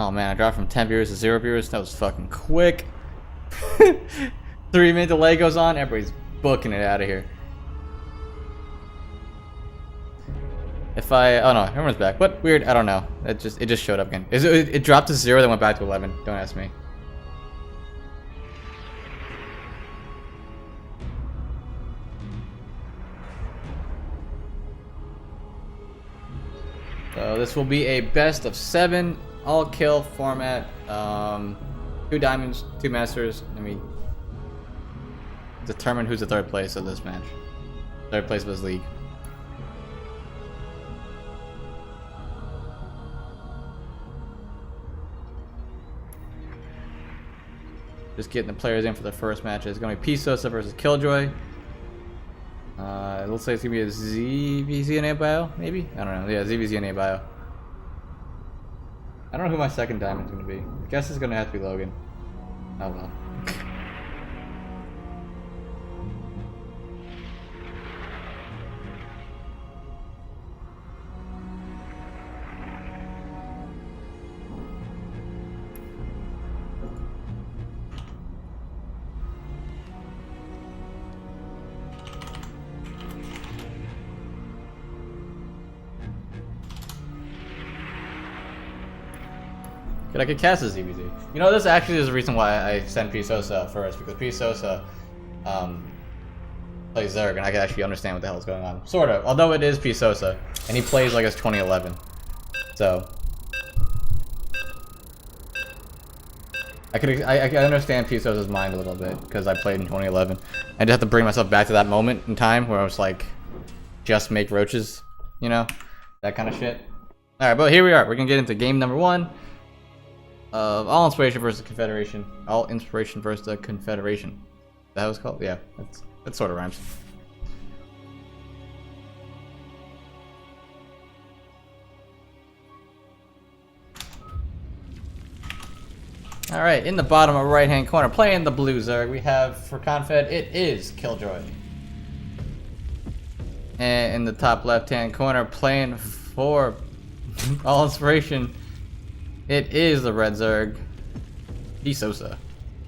Oh man, I dropped from 10 viewers to 0 viewers. That was fucking quick. 3-minute delay goes on. Everybody's booking it out of here. If oh no, everyone's back. What? Weird. I don't know. It just showed up again. It dropped to 0, then went back to 11. Don't ask me. So this will be a best of 7 all kill format. 2 diamonds, 2 masters. Let me determine who's the 3rd place of this match. 3rd place of this league. Just getting the players in for the first match. It's going to be P-Sosa versus Killjoy. It looks like it's going to be a ZVZNA bio, maybe? I don't know. Yeah, ZVZNA bio. I don't know who my 2nd diamond's going to be. I guess it's going to have to be Logan. Oh well. I could cast a ZBZ. You know, this actually is the reason why I sent P-Sosa first, because P-Sosa plays Zerg, and I can actually understand what the hell is going on. Sort of. Although it is P-Sosa, and he plays like it's 2011. So I can understand P-Sosa's mind a little bit, because I played in 2011. I just have to bring myself back to that moment in time where I was like, just make roaches, you know? That kind of shit. Alright, but here we are. We're gonna get into game number 1. Of All-Inspiration versus the Confederation. All-Inspiration versus the Confederation. Is that how it's called? Yeah, that sort of rhymes. Alright, in the bottom right hand corner, playing the blue Zerg, we have for Confed, it is Killjoy. And in the top left hand corner, playing for All-Inspiration, it is the red Zerg, P-Sosa,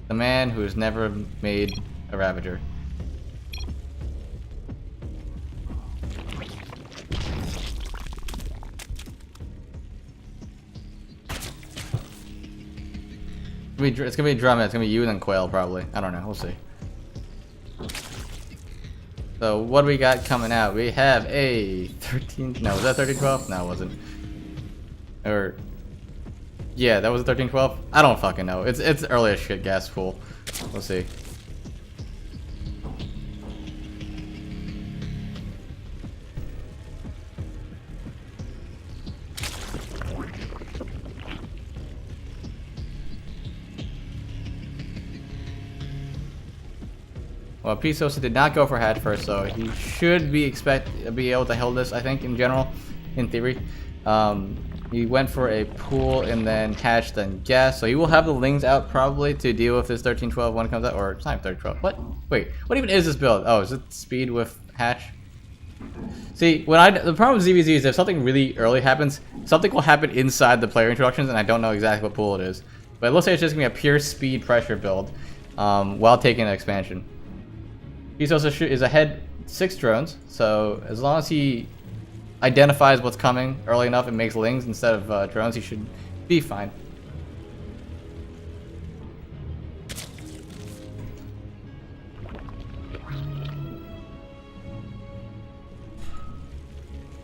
the man who has never made a Ravager. It's gonna be Drummond, it's gonna be you and then Quail probably. I don't know, we'll see. So what do we got coming out? We have a 13, no, was that 1312? No, it wasn't. Or yeah, that was a 1312. I don't fucking know. It's early as shit gas pool. We'll see. Well, P-Sosa did not go for hatch first, so he should be able to hold this, I think, in general, in theory. He went for a pool and then hatch, then gas. So he will have the lings out probably to deal with this 1312 when it comes out. Or it's not 1312. What? Wait, what even is this build? Oh, is it speed with hatch? See, the problem with ZVZ is if something really early happens, something will happen inside the player introductions, and I don't know exactly what pool it is. But it looks like it's just gonna be a pure speed pressure build while taking an expansion. P-Sosa is ahead 6 drones, so as long as he identifies what's coming early enough and makes lings instead of drones, he should be fine.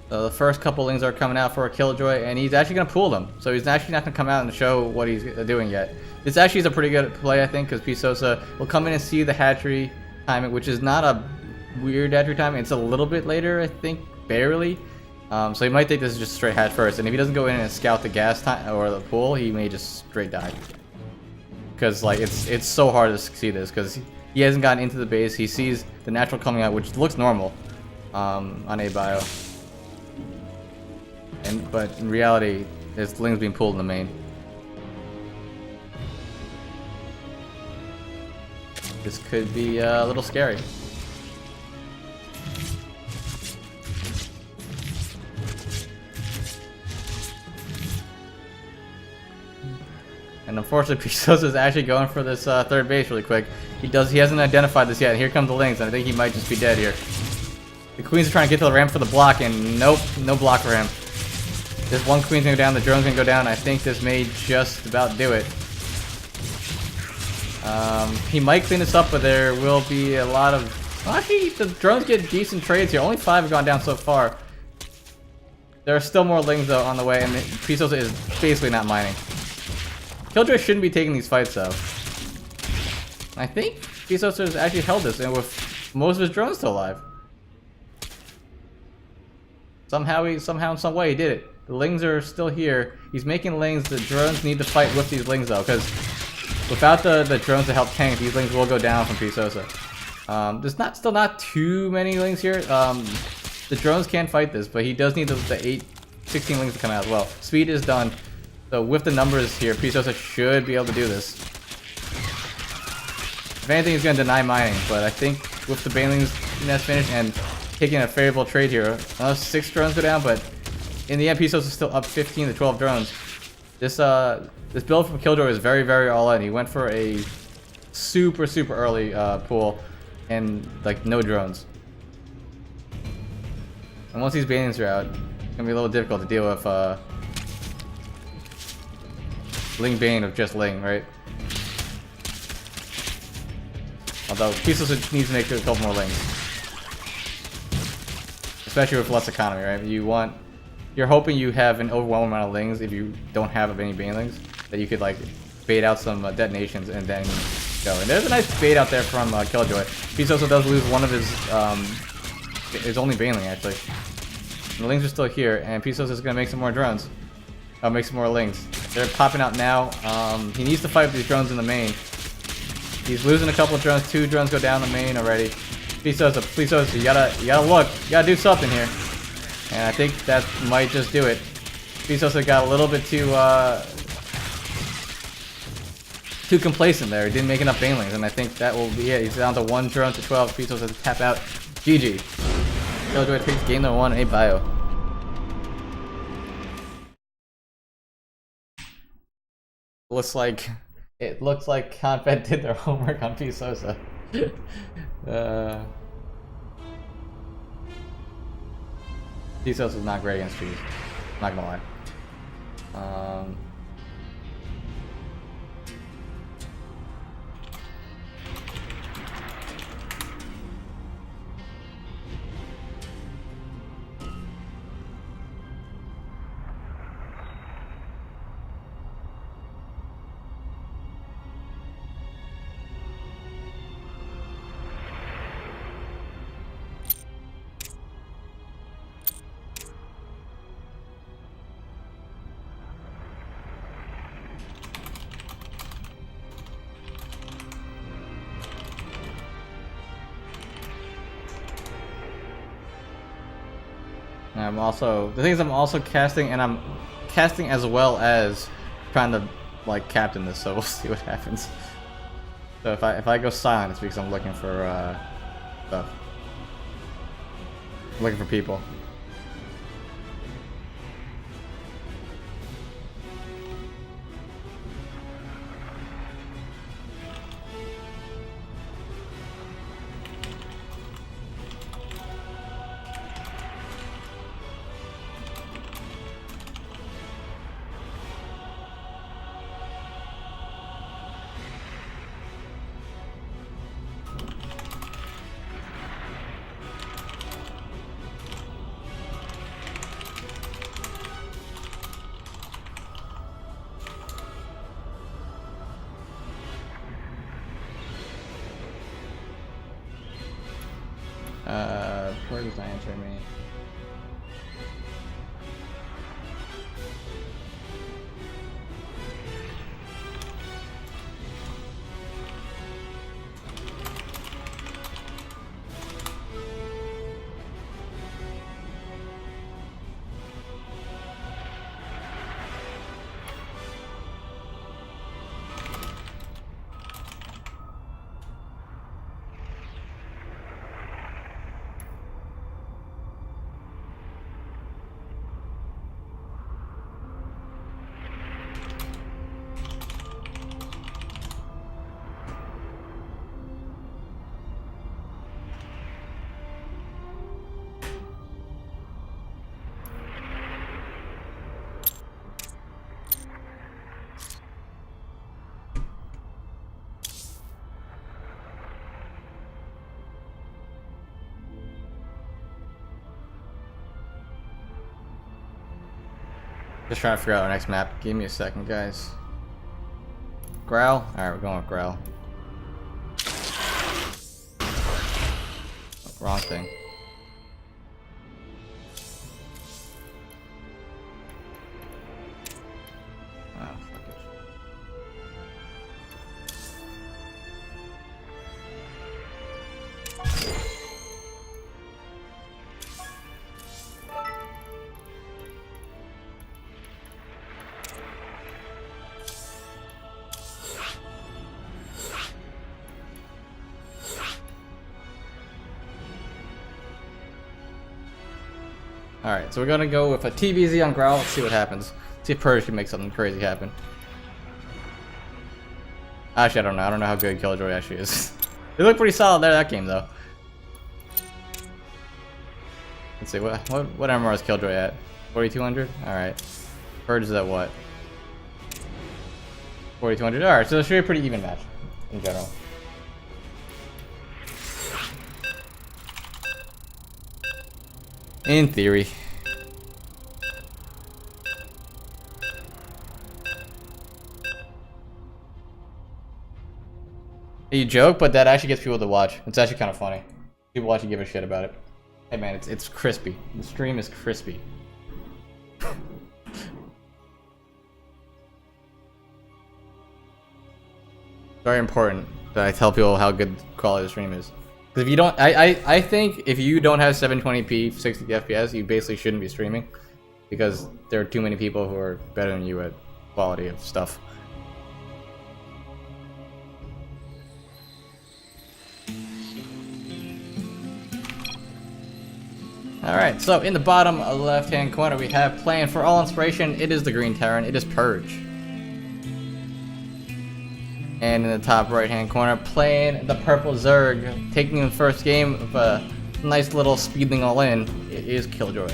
So the first couple lings are coming out for a Killjoy, and he's actually going to pool them. So he's actually not going to come out and show what he's doing yet. This actually is a pretty good play, I think, because P-Sosa will come in and see the hatchery timing, which is not a weird hatchery timing. It's a little bit later, I think, barely. So he might think this is just straight hatch first, and if he doesn't go in and scout the gas time or the pool, he may just straight die. Because like it's so hard to see this because he hasn't gotten into the base. He sees the natural coming out, which looks normal on a bio. But in reality, there's lings being pulled in the main. This could be a little scary. And unfortunately, Pisos is actually going for this third base really quick. He hasn't identified this yet. And here comes the Lings, and I think he might just be dead here. The Queens are trying to get to the ramp for the block, and nope, no block for him. This one Queen's gonna go down, the drone's gonna go down. I think this may just about do it. He might clean this up, but there will be a lot of... Well, actually, the drones get decent trades here. Only 5 have gone down so far. There are still more Lings, though, on the way, and Pisos is basically not mining. Killjoy shouldn't be taking these fights, though. I think Pisos has actually held this, and with most of his drones still alive. Somehow, in some way, he did it. The Lings are still here. He's making Lings. The drones need to fight with these Lings, though, because without the drones to help tank, these Lings will go down from Pisosa. There's still not too many Lings here. The drones can fight this, but he does need the 16 Lings to come out as well. Speed is done. So with the numbers here, Pisosa should be able to do this. If anything, he's going to deny mining, but I think with the Baneling's nest finish and taking a favorable trade here, 6 drones go down, but in the end, Pisos is still up 15 to 12 drones. This build from Killjoy is very, very all-in. He went for a super, super early pool and like no drones. And once these Banelings are out, it's gonna be a little difficult to deal with Ling Bane of just Ling, right? Although Pisos needs to make a couple more Lings, especially with less economy, right? You're hoping you have an overwhelming amount of Lings if you don't have any Banelings, that you could like bait out some detonations and then go. And there's a nice bait out there from Killjoy. Pisos does lose one of his only Baneling actually. And the Lings are still here, and Pisos is gonna make some more drones. Make some more Lings. They're popping out now. He needs to fight with these drones in the main. He's losing a couple of drones. 2 drones go down the main already. Pisos, you gotta look. You gotta do something here. And I think that might just do it. Pisos got a little bit too complacent there. He didn't make enough Banelings, and I think that will be it. He's down to 1 drone to 12. Pisos has to tap out. GG. Killjoy takes game number 1, a bio. It looks like Confed did their homework on Pisosa. Pisos is not great against trees. Not gonna lie. The thing is, I'm also casting, and I'm casting as well as trying to like captain this. So we'll see what happens. So if I go silent, it's because I'm looking for stuff. I'm looking for people. Where does that answer me? Just trying to figure out our next map. Give me a second, guys. Growl? Alright, we're going with Growl. Wrong thing. Oh, fuck it. Alright, so we're gonna go with a TVZ on Growl. Let's see what happens. See if Purge can make something crazy happen. Actually, I don't know. I don't know how good Killjoy actually is. They look pretty solid there that game though. Let's see, what MMR is Killjoy at? 4200? Alright. Purge is at what? 4200. Alright, so it should be a pretty even match in general. In theory. You joke, but that actually gets people to watch. It's actually kind of funny. People actually give a shit about it. Hey man, it's crispy. The stream is crispy. Very important that I tell people how good quality the stream is. Because if you don't, I think if you don't have 720p 60 FPS, you basically shouldn't be streaming, because there are too many people who are better than you at quality of stuff. Alright, so in the bottom left hand corner we have playing for all inspiration. It is the Green Terran, it is Purge. And in the top right hand corner, playing the purple Zerg, taking the first game of a nice little speedling all in, it is Killjoy.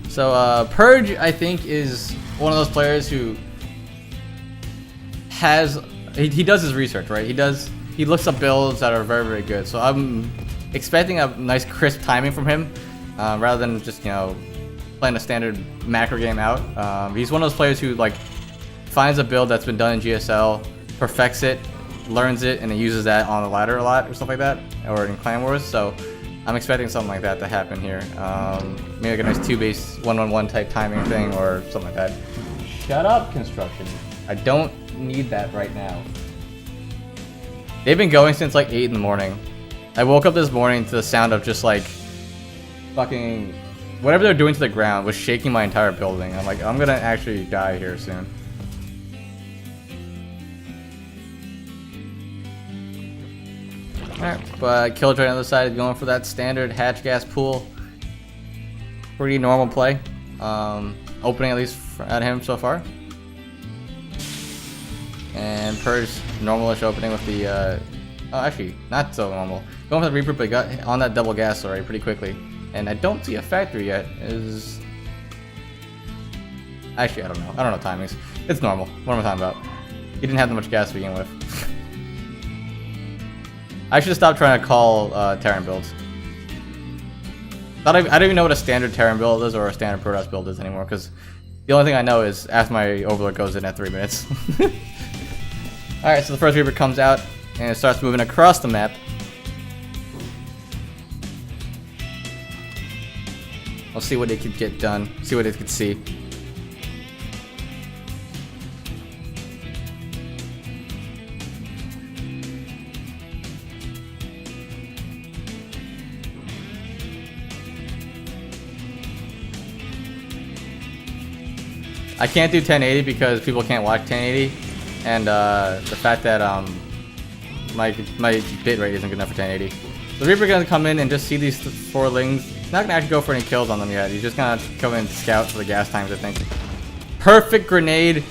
So Purge, I think, is one of those players who has, he does his research, right? He looks up builds that are very, very good. So I'm expecting a nice crisp timing from him, rather than just, you know, playing a standard macro game out. He's one of those players who, like, finds a build that's been done in GSL, perfects it, learns it, and then uses that on the ladder a lot or stuff like that, or in Clan Wars. So I'm expecting something like that to happen here. Maybe like a nice 2-base 1-1-1 type timing thing or something like that. Shut up, construction. I don't need that right now. They've been going since like 8 in the morning. I woke up this morning to the sound of just like fucking whatever they're doing to the ground was shaking my entire building. I'm like, I'm gonna actually die here soon. Alright, but Killjoy on the other side is going for that standard hatch gas pool. Pretty normal play. Opening at least at him so far. And Purge normalish opening with the oh, actually not so normal. Going for the Reaper, but got on that double gas already pretty quickly. And I don't see a factory yet. Is actually I don't know timings. It's normal. What am I talking about? He didn't have that much gas to begin with. I should stop trying to call Terran builds. I don't even know what a standard Terran build is or a standard Protoss build is anymore, because the only thing I know is after my Overlord goes in at 3 minutes. Alright, so the first Reaper comes out and it starts moving across the map. We'll see what it could get done, see what it could see. I can't do 1080 because people can't watch 1080, and the fact that my bit rate isn't good enough for 1080. So the Reaper gonna come in and just see these 4 lings. He's not gonna actually go for any kills on them yet. He's just gonna come in and scout for the gas times, I think. Perfect grenade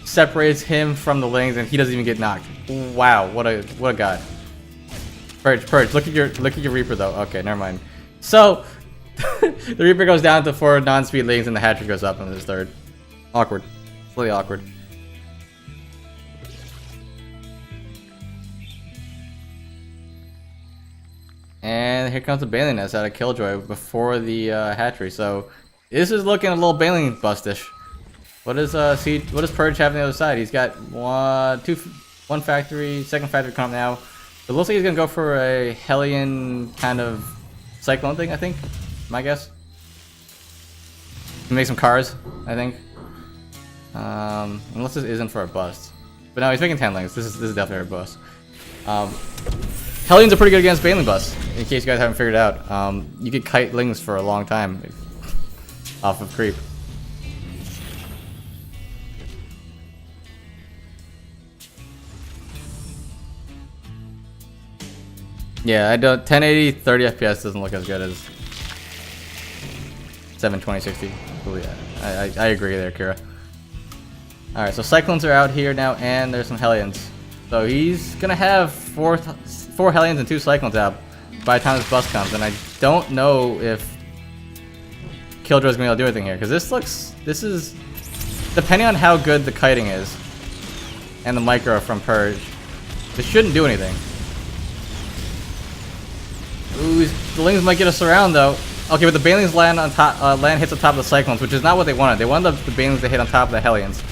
separates him from the lings, and he doesn't even get knocked. Wow, what a god. Purge, look at your Reaper though. Okay, never mind. So the Reaper goes down to 4 non-speed lings, and the Hatcher goes up in his third. Awkward. Really awkward. And here comes the Bailing Nest out of Killjoy before the hatchery. So This is looking a little Baneling bustish. What does what does Purge have on the other side? He's got one factory, second factory coming up now. It looks like he's gonna go for a Hellion kind of cyclone thing, I think. My guess. Make some cars, I think. Unless this isn't for a bust. But no, he's making 10 lings. This is definitely a bust. Hellions are pretty good against Baneling busts, in case you guys haven't figured it out. You could kite lings for a long time off of creep. Yeah, I don't. 1080 30 FPS doesn't look as good as 720 60. I agree there, Kira. All right, so Cyclones are out here now, and there's some Hellions. So he's gonna have four Hellions and 2 Cyclones out by the time this bus comes, and I don't know if Killjoy's gonna be able to do anything here, because this is depending on how good the kiting is and the micro from Purge. This shouldn't do anything. Ooh, the lings might get us around though. Okay, but the Banelings land on top. Land hits on top of the Cyclones, which is not what they wanted. They wanted the Banelings to hit on top of the Hellions.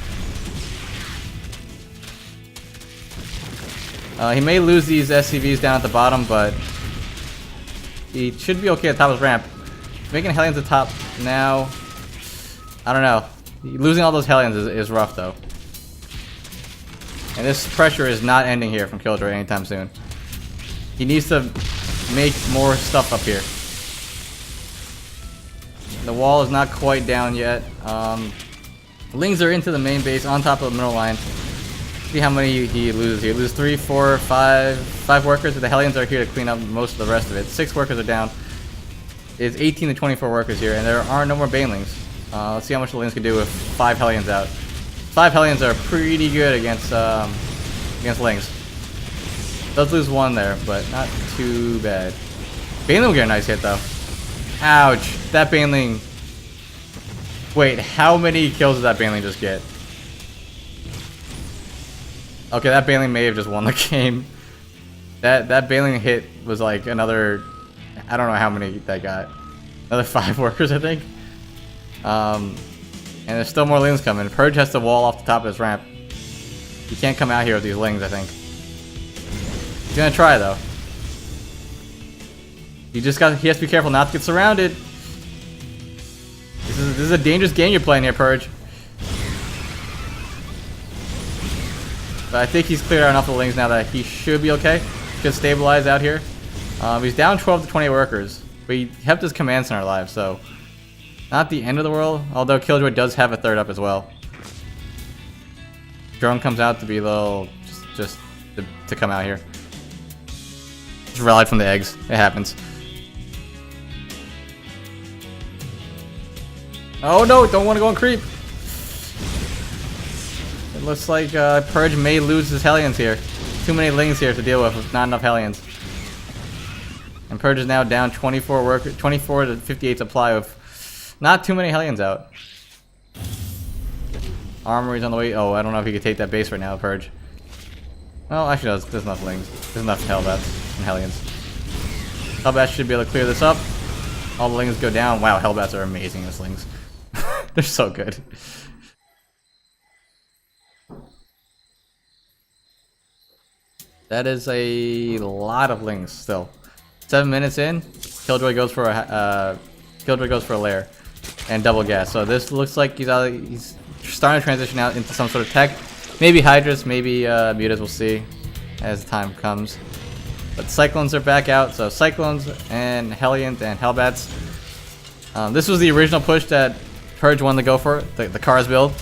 He may lose these SCVs down at the bottom, but he should be okay at the top of his ramp. Making Hellions at the top now. I don't know. Losing all those Hellions is rough though. And this pressure is not ending here from Killjoy anytime soon. He needs to make more stuff up here. The wall is not quite down yet. Lings are into the main base on top of the middle line. See how many he loses. He loses 3, 4, 5 workers. The Hellions are here to clean up most of the rest of it. 6 workers are down. It's 18 to 24 workers here, and there are no more Banelings. Let's see how much the Lings can do with 5 Hellions out. 5 Hellions are pretty good against Lings. Does lose 1 there, but not too bad. Baneling will get a nice hit though. Ouch! That Baneling. Wait, how many kills did that Baneling just get? Okay, that Baneling may have just won the game. That Baneling hit was like another. I don't know how many that got. Another 5 workers, I think. And there's still more Lings coming. Purge has to wall off the top of his ramp. He can't come out here with these Lings, I think. He's gonna try though. He has to be careful not to get surrounded. This is a dangerous game you're playing here, Purge. But I think he's cleared out enough of the Lings now that he should be okay. Should stabilize out here. He's down 12 to 20 workers, but he kept his command center alive, so not the end of the world. Although Killjoy does have a 3rd up as well. Drone comes out to be a little just to come out here. Just rallied from the eggs. It happens. Oh no! Don't want to go on creep. It looks like Purge may lose his Hellions here. Too many Lings here to deal with not enough Hellions. And Purge is now down 24 to 58 supply with not too many Hellions out. Armory's on the way. Oh, I don't know if he could take that base right now, Purge. Well, actually, no, there's enough Lings. There's enough Hellbats and Hellions. Hellbats should be able to clear this up. All the Lings go down. Wow, Hellbats are amazing as Lings. They're so good. That is a lot of Lings still. 7 minutes in, Killjoy goes for a lair and double gas. So this looks like he's starting to transition out into some sort of tech. Maybe Hydras, maybe Mutas, we'll see as time comes. But Cyclones are back out, so Cyclones and Hellions and Hellbats. This was the original push that Purge wanted to go for, the cars build.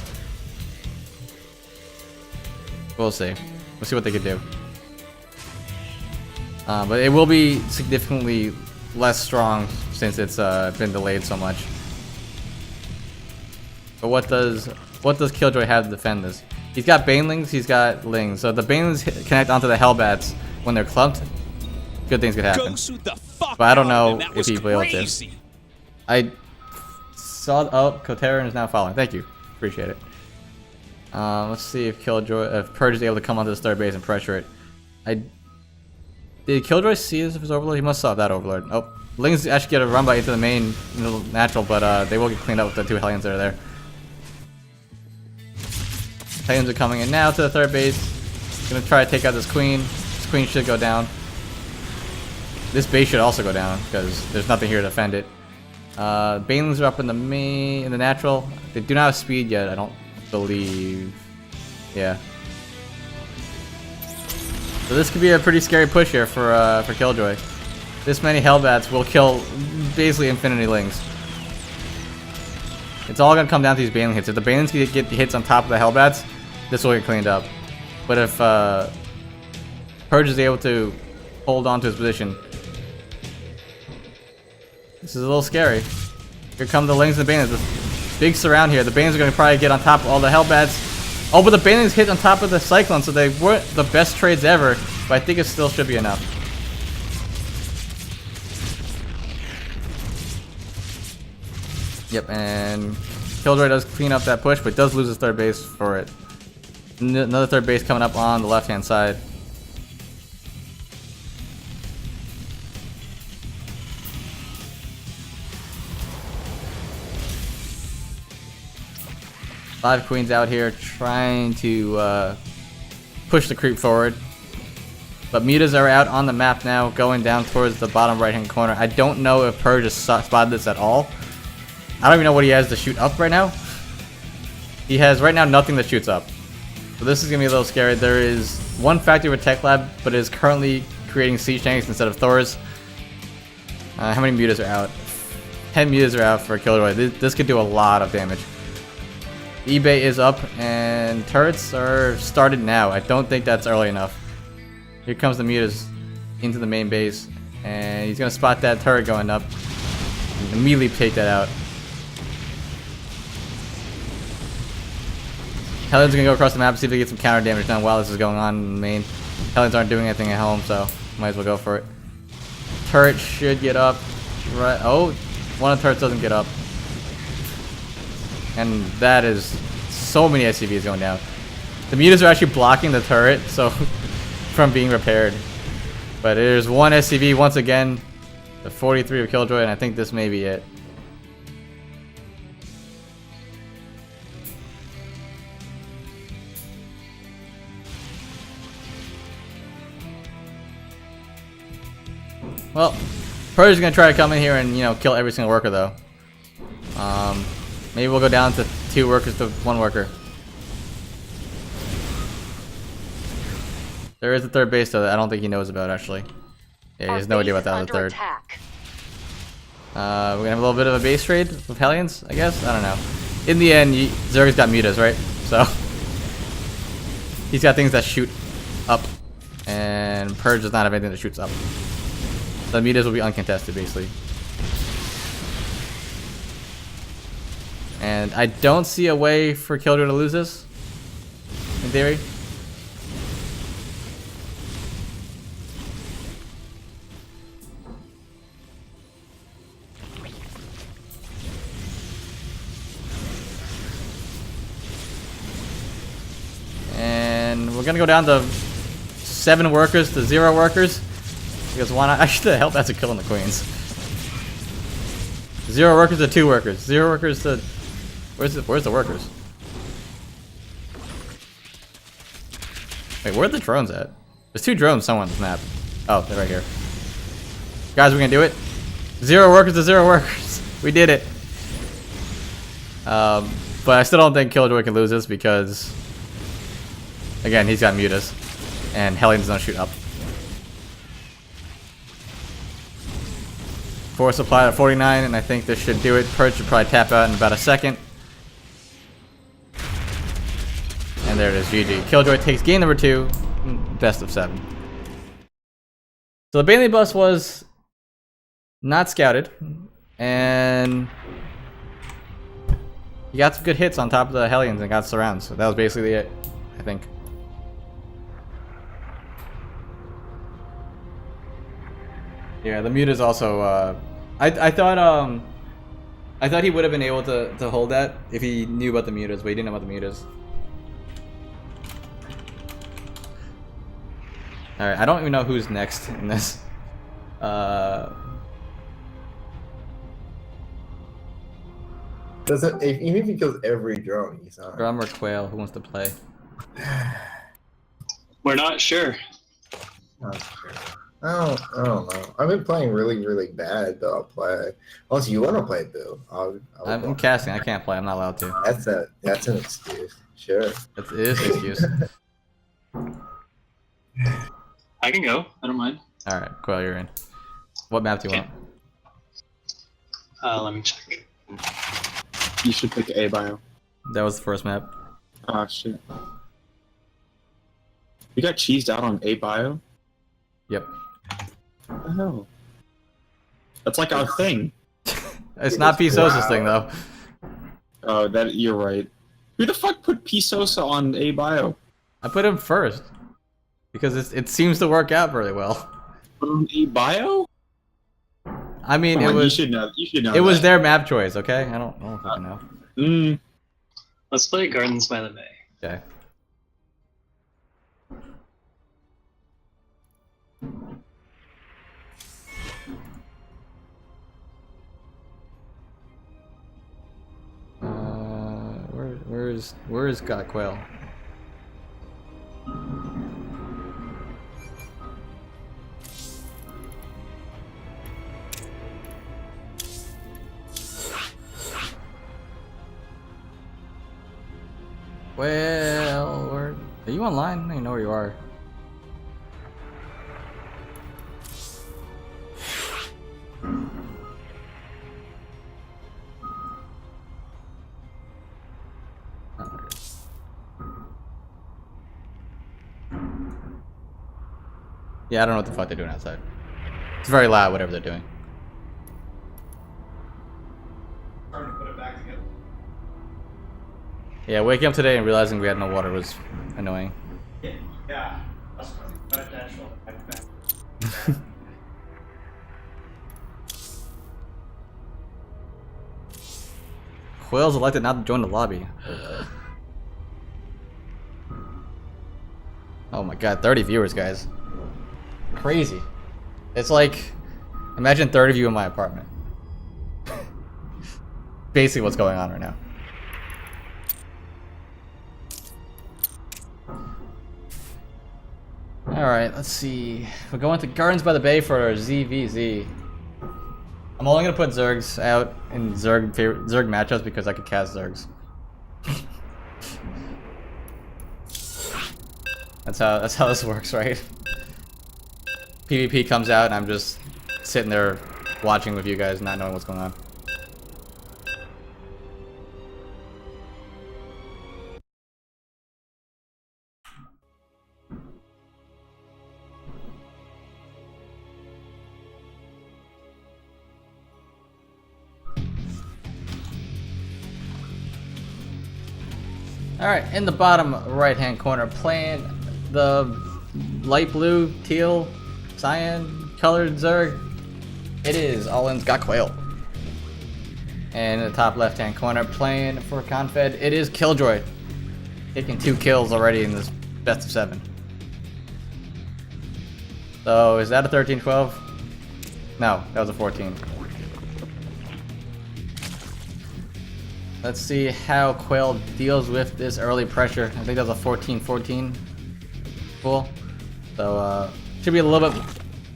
We'll see. We'll see what they could do. But it will be significantly less strong since it's been delayed so much. But what does Killjoy have to defend this? He's got Banelings, he's got Lings. So the Banelings connect onto the Hellbats when they're clumped. Good things could happen. But I don't know if he'll be able to. I saw. Oh, Koterin is now following. Thank you. Appreciate it. Let's see if Purge is able to come onto this 3rd base and pressure it. Did Killjoy see this of his Overlord? He must have saw that Overlord. Oh, Lings actually get a run by into the main natural, but they will get cleaned up with the 2 Hellions that are there. Hellions are coming in now to the 3rd base. Gonna try to take out this queen. This queen should go down. This base should also go down because there's nothing here to defend it. Banelings are up in the natural. They do not have speed yet, I don't believe. Yeah. So this could be a pretty scary push here for Killjoy. This many Hellbats will kill basically Infinity Lings. It's all gonna come down to these Baneling hits. If the Banelings get hits on top of the Hellbats, this will get cleaned up. But if Purge is able to hold on to his position, this is a little scary. Here come the Lings and the Banelings. This big surround here. The Banelings are going to probably get on top of all the Hellbats. Oh, but the Banelings hit on top of the Cyclone, so they weren't the best trades ever. But I think it still should be enough. Yep, and Killjoy does clean up that push, but does lose his 3rd base for it. Another 3rd base coming up on the left-hand side. Five queens out here trying to push the creep forward. But mutas are out on the map now, going down towards the bottom right-hand corner. I don't know if Purge has spotted this at all. I don't even know what he has to shoot up right now. He has right now nothing that shoots up. So this is going to be a little scary. There is one factory with Tech Lab, but it is currently creating siege tanks instead of Thors. How many mutas are out? 10 mutas are out for Killjoy. This could do a lot of damage. eBay is up and turrets are started now. I don't think that's early enough. Here comes the mutas into the main base, and he's gonna spot that turret going up and immediately take that out. Hellions gonna go across the map and see if they get some counter damage done while this is going on in the main. Hellions aren't doing anything at home, so might as well go for it. Turret should get up. Right. Oh, one of the turrets doesn't get up. And that is so many SCVs going down. The mutas are actually blocking the turret, so from being repaired. But there's one SCV once again, the 43 of Killjoy, and I think this may be it. Well, Purge is gonna try to come in here and kill every single worker though. Maybe we'll go down to 2 workers to 1 worker. There is a 3rd base though that I don't think he knows about actually. Yeah, he has no idea about that other 3rd. We're gonna have a little bit of a base trade with Hellions, I guess? I don't know. In the end, Zerg's got mutas, right? So he's got things that shoot up, and Purge does not have anything that shoots up. The mutas will be uncontested basically. And I don't see a way for Killjoy to lose this, in theory. And we're gonna go down to 7 workers to 0 workers. Because why not? Actually, the Hellbats are killing the queens. 0 workers to 2 workers. 0 workers to... Where's the workers? Wait, where are the drones at? There's 2 drones somewhere on this map. Oh, they're right here. Guys, we're gonna do it. 0 workers to 0 workers. We did it. But I still don't think Killjoy can lose this because, again, he's got mutas, and Hellions don't shoot up. Force supply at 49, and I think this should do it. Purge should probably tap out in about a second. And there it is, GG. Killjoy takes game number 2, best of 7. So the Bailey bus was not scouted, and he got some good hits on top of the Hellions and got surrounds. So that was basically it, I think. Yeah, the mutas also. I thought he would have been able to hold that if he knew about the mutas, but he didn't know about the mutas. All right, I don't even know who's next in this. Doesn't even if he kills every drone, he's on. Drum or Quail? Who wants to play? We're not sure. I don't know. I've been playing really bad, but I'll play. Unless you want to play, Bill. I'm casting. I can't play. I'm not allowed to. That's an excuse. Sure. It is an excuse. I can go. I don't mind. All right, Quail, you're in. What map do you want? Let me check. You should pick A bio. That was the first map. Oh shit. You got cheesed out on A bio? Yep. What the hell? That's like our thing. It's not P. Sosa's thing though. Oh, that you're right. Who the fuck put P. Sosa on A bio? I put him first because it seems to work out really well. Put on A bio? I mean, Come it on, was. You should know. You should know. It was that. their map choice. Okay, I don't fucking know. Let's play Gardens by the Bay. Okay. Where is Got Quail? Well, are you online? I don't even know where you are. Yeah, I don't know what the fuck they're doing outside. It's very loud, whatever they're doing. Starting to put it back together. Yeah, waking up today and realizing we had no water was annoying. Yeah, that's funny. But natural. Quail's elected not to join the lobby. Oh my god, 30 viewers, guys. Crazy. It's like, imagine 30 of you in my apartment. Basically what's going on right now. Alright, let's see. We're going to Gardens by the Bay for our ZVZ. I'm only gonna put Zergs out in Zerg matchups because I could cast Zergs. That's how this works, right? PvP comes out and I'm just sitting there watching with you guys, not knowing what's going on. Alright, in the bottom right hand corner, playing the light blue, teal, cyan colored Zerg, it is All-In's Got Quail. And in the top left hand corner, playing for Confed, it is Killjoy. Taking 2 kills already in this best of 7. So, is that a 13-12? No, that was a 14. Let's see how Quail deals with this early pressure. I think that was a 14-14 pull. So, should be a little bit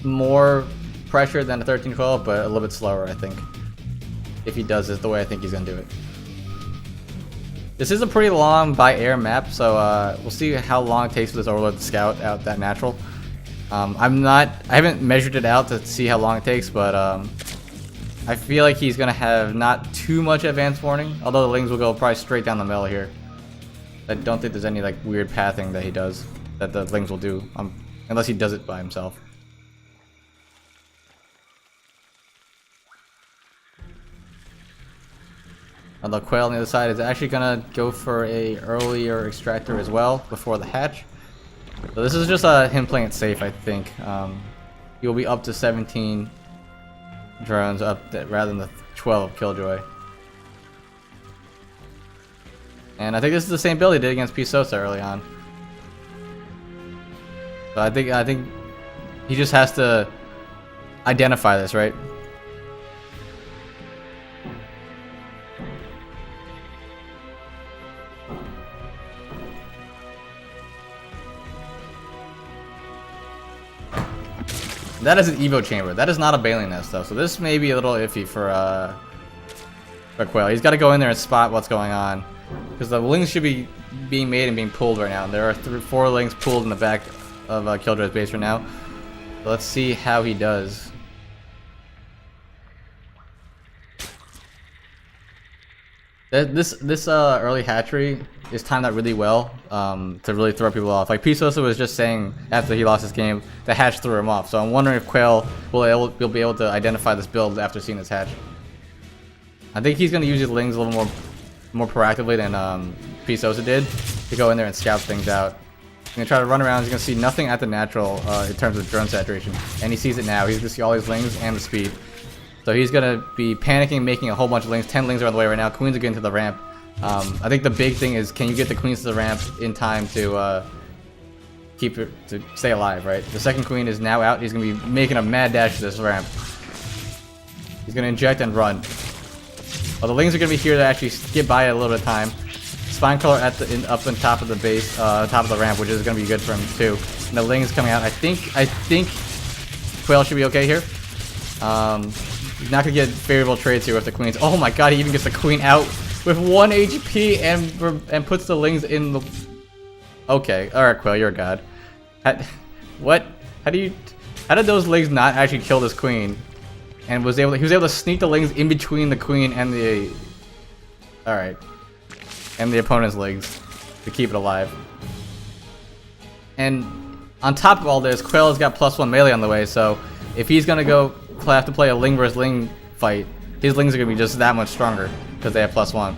more pressure than a 13-12, but a little bit slower, I think. If he does this the way I think he's going to do it. This is a pretty long by air map, so we'll see how long it takes for this Overlord to scout out that natural. I haven't measured it out to see how long it takes, but I feel like he's gonna have not too much advance warning, although the Lings will go probably straight down the middle here. I don't think there's any like weird pathing that he does, that the Lings will do, unless he does it by himself. Although Quail on the other side is actually gonna go for a earlier extractor as well before the hatch. So this is just him playing it safe, I think. He will be up to 17 drones rather than the 12 Killjoy. And I think this is the same build he did against P. Sosa early on. So I think he just has to identify this, right? That is an Evo chamber. That is not a baleen nest though, so this may be a little iffy for Quail. He's got to go in there and spot what's going on, because the lings should be being made and being pulled right now. There are 4 lings pulled in the back of Killjoy's base right now. So let's see how he does. This early hatchery is timed out really well to really throw people off. Like Pisosa was just saying after he lost his game, the hatch threw him off. So I'm wondering if Quail will be able to identify this build after seeing this hatch. I think he's going to use his lings a little more proactively than Pisosa did to go in there and scout things out. He's going to try to run around. He's going to see nothing at the natural in terms of drone saturation, and he sees it now. He's going to see all his lings and the speed. So he's going to be panicking, making a whole bunch of lings. 10 lings are on the way right now. Queens are getting to the ramp. I think the big thing is, can you get the queens to the ramp in time to keep it, to stay alive, right? The second queen is now out. He's going to be making a mad dash to this ramp. He's going to inject and run. Well, the lings are going to be here to actually get by a little bit of time. Spine color at the up on top of the base, top of the ramp, which is going to be good for him too. And the lings coming out. I think Quail should be okay here. He's not gonna get favorable trades here with the queens. Oh my god, he even gets the queen out with 1 HP and puts the lings in the... Okay, alright Quail, you're a god. What? How did those lings not actually kill this queen? And he was able to sneak the lings in between the queen and the... Alright. And the opponent's lings to keep it alive. And on top of all this, Quail has got +1 melee on the way, so if he's gonna have to play a ling versus ling fight, his lings are gonna be just that much stronger because they have +1.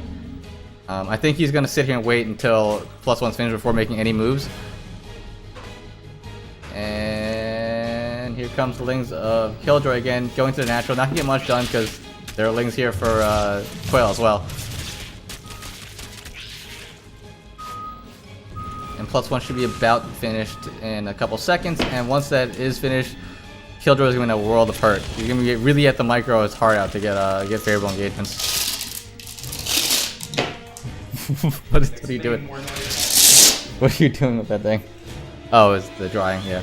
I think he's gonna sit here and wait until +1's finished before making any moves. And here comes the lings of Killjoy again, going to the natural. Not gonna get much done because there are lings here for Quail as well. And +1 should be about finished in a couple seconds, and once that is finished, Killjoy is going to world apart. He's going to get really at the micro his heart out to get favorable engagements. what are you doing? What are you doing with that thing? Oh, it's the drying, yeah.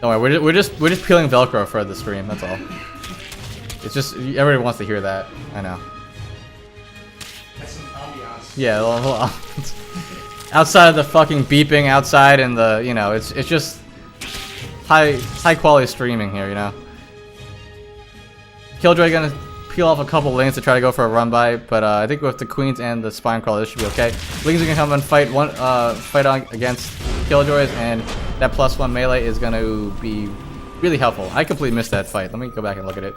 Don't worry, we're just peeling Velcro for the stream. That's all. It's just everybody wants to hear that. I know. That's some ambiance. Yeah, a little outside of the fucking beeping outside and the, you know, it's just high quality streaming here, you know. Killjoy gonna peel off a couple lanes to try to go for a run by, but I think with the queens and the spine crawler, this should be okay. Lings are gonna come and fight on against Killjoys, and that +1 melee is gonna be really helpful. I completely missed that fight. Let me go back and look at it.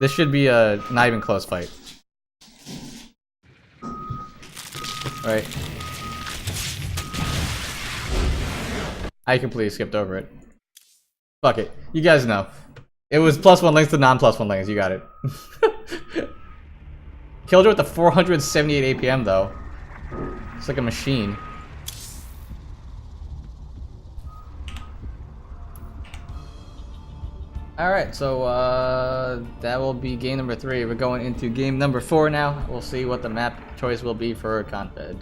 This should be a not even close fight. All right. I completely skipped over it. Fuck it. You guys know. It was +1 lings to non-+1 lings. You got it. Killjoy with the 478 APM though. It's like a machine. Alright, so that will be game number 3. We're going into game number 4 now. We'll see what the map choice will be for Confed.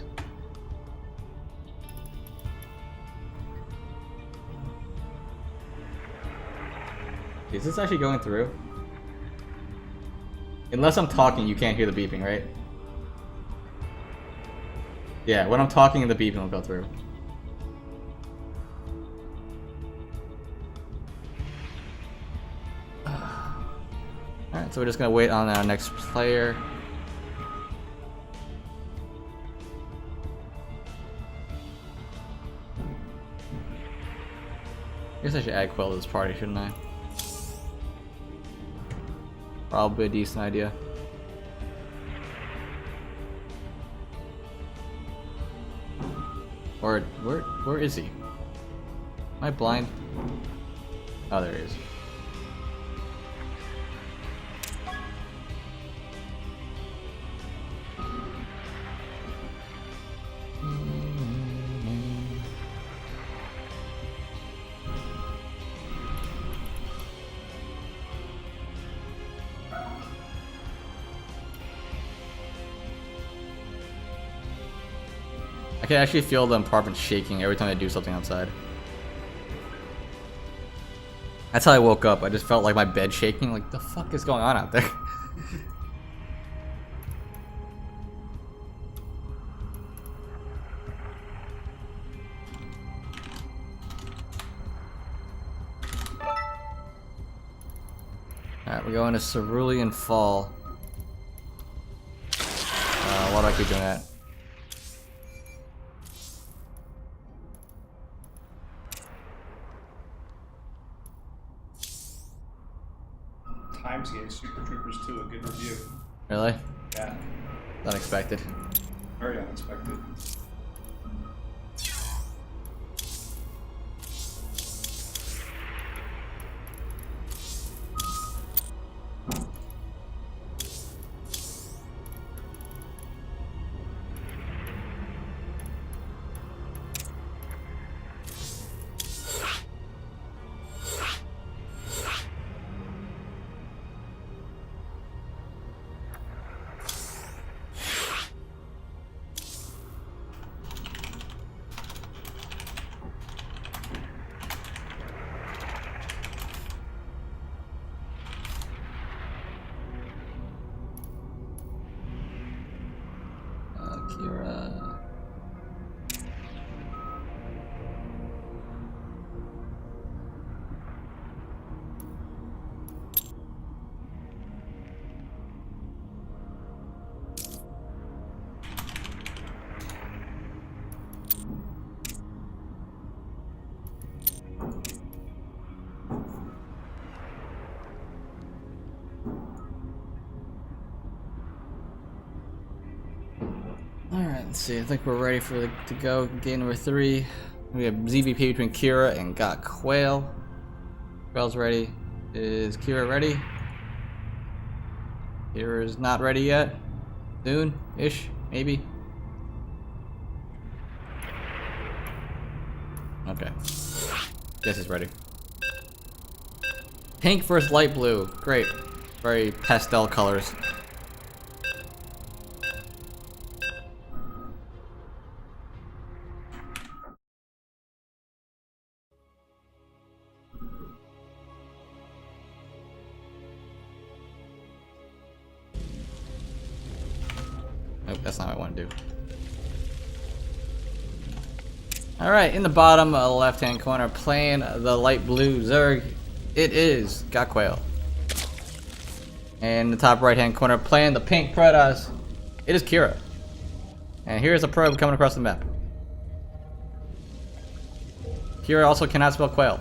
Is this actually going through? Unless I'm talking, you can't hear the beeping, right? Yeah, when I'm talking, the beeping will go through. Alright, so we're just gonna wait on our next player. I guess I should add Quill to this party, shouldn't I? Probably a decent idea. Or where is he? Am I blind? Oh, there he is. I can actually feel the apartment shaking every time I do something outside. That's how I woke up. I just felt like my bed shaking. Like, the fuck is going on out there? Alright, we're going to Cerulean Fall. Why do I keep doing that? Times gave Super Troopers 2 a good review. Really? Yeah, Unexpected. very unexpected. Kira. Alright, let's see. I think we're ready for to go. Game number 3. We have ZVP between Kira and Got Quail. Quail's ready. Is Kira ready? Kira's not ready yet. Soon-ish, maybe. Okay. Guess he's ready. Pink versus light blue. Great. Very pastel colors. Nope, that's not what I want to do. Alright, in the bottom left-hand corner, playing the light blue Zerg, it is Got Quail. And in the top right-hand corner, playing the pink Protoss, it is Kira. And here's a probe coming across the map. Kira also cannot spell quail,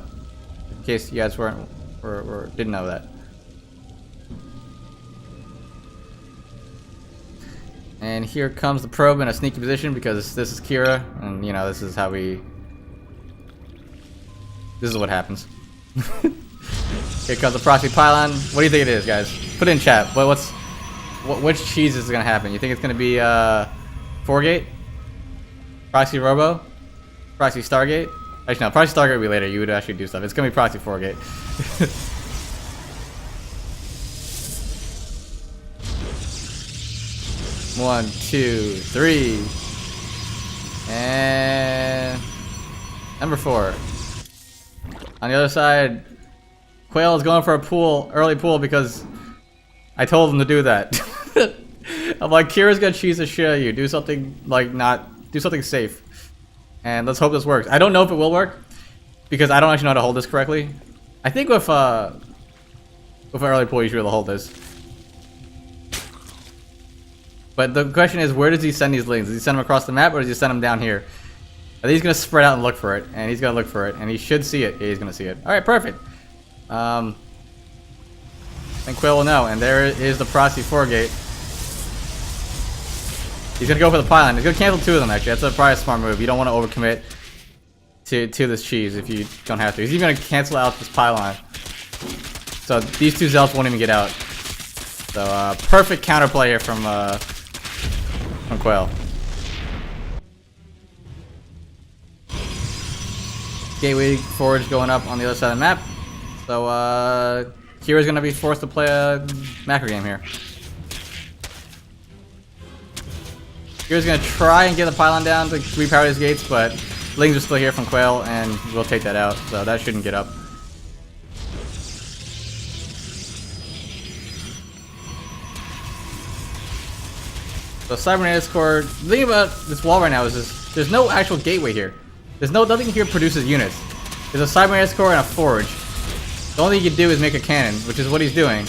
in case you guys didn't know that. And here comes the probe in a sneaky position because this is Kira, and you know, this is how we... This is what happens. Here comes the proxy pylon. What do you think it is, guys? Put it in chat. Which cheese is gonna happen? You think it's gonna be, 4-gate? Proxy Robo? Proxy Stargate? Actually, no, Proxy Stargate will be later. You would actually do stuff. It's gonna be Proxy 4-gate. One, two, three, and number 4. On the other side, Quail is going for a early pool because I told him to do that. I'm like, Kira's gonna cheese the shit out of you. Do something do something safe, and let's hope this works. I don't know if it will work because I don't actually know how to hold this correctly. I think with an early pool, you should be able to hold this. But the question is, where does he send these links? Does he send them across the map, or does he send them down here? I think he's gonna spread out and look for it, and he's gonna look for it, and he should see it. Yeah, he's gonna see it. All right, perfect. And Quail will know, and there is the Proxy 4-gate. He's gonna go for the pylon. He's gonna cancel 2 of them. Actually, that's probably a smart move. You don't want to overcommit to this cheese if you don't have to. He's even gonna cancel out this pylon, so these 2 Zelts won't even get out. So perfect counterplay here from Quail. Gateway Forge going up on the other side of the map. So Kira's gonna be forced to play a macro game here. Kira's gonna try and get the pylon down to repower his gates, but Lings are still here from Quail, and we'll take that out, so that shouldn't get up. So Cybernetics Core, the thing about this wall right now is this, there's no actual gateway here. There's nothing here produces units. There's a Cybernetics Core and a forge. The only thing you can do is make a cannon, which is what he's doing.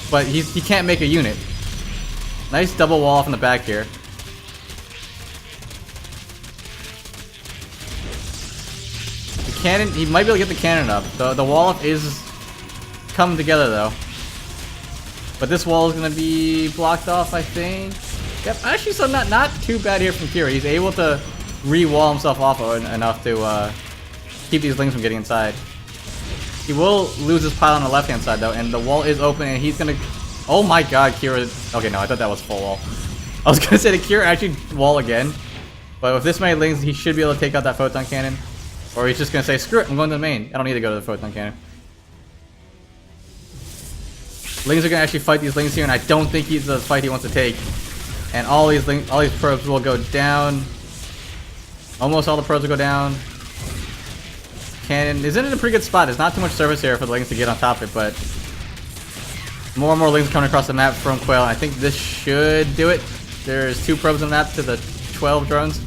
But he can't make a unit. Nice double wall off in the back here. The cannon, he might be able to get the cannon up. The wall up is coming together though. But this wall is going to be blocked off, I think. Yep, actually, so not too bad here from Kira. He's able to re-wall himself off enough to keep these Lings from getting inside. He will lose his pile on the left-hand side, though, and the wall is open, and he's going to... Oh my god, Kira... Okay, no, I thought that was full wall. I was going to say, did Kira actually wall again? But with this many Lings, he should be able to take out that photon cannon. Or he's just going to say, screw it, I'm going to the main. I don't need to go to the photon cannon. Lings are gonna actually fight these Lings here, and I don't think he's the fight he wants to take. And all these probes will go down. Almost all the probes will go down. Cannon is in a pretty good spot. There's not too much surface here for the Lings to get on top of it, but more and more Lings coming across the map from Quail. And I think this should do it. There's 2 probes on the map to the 12 drones,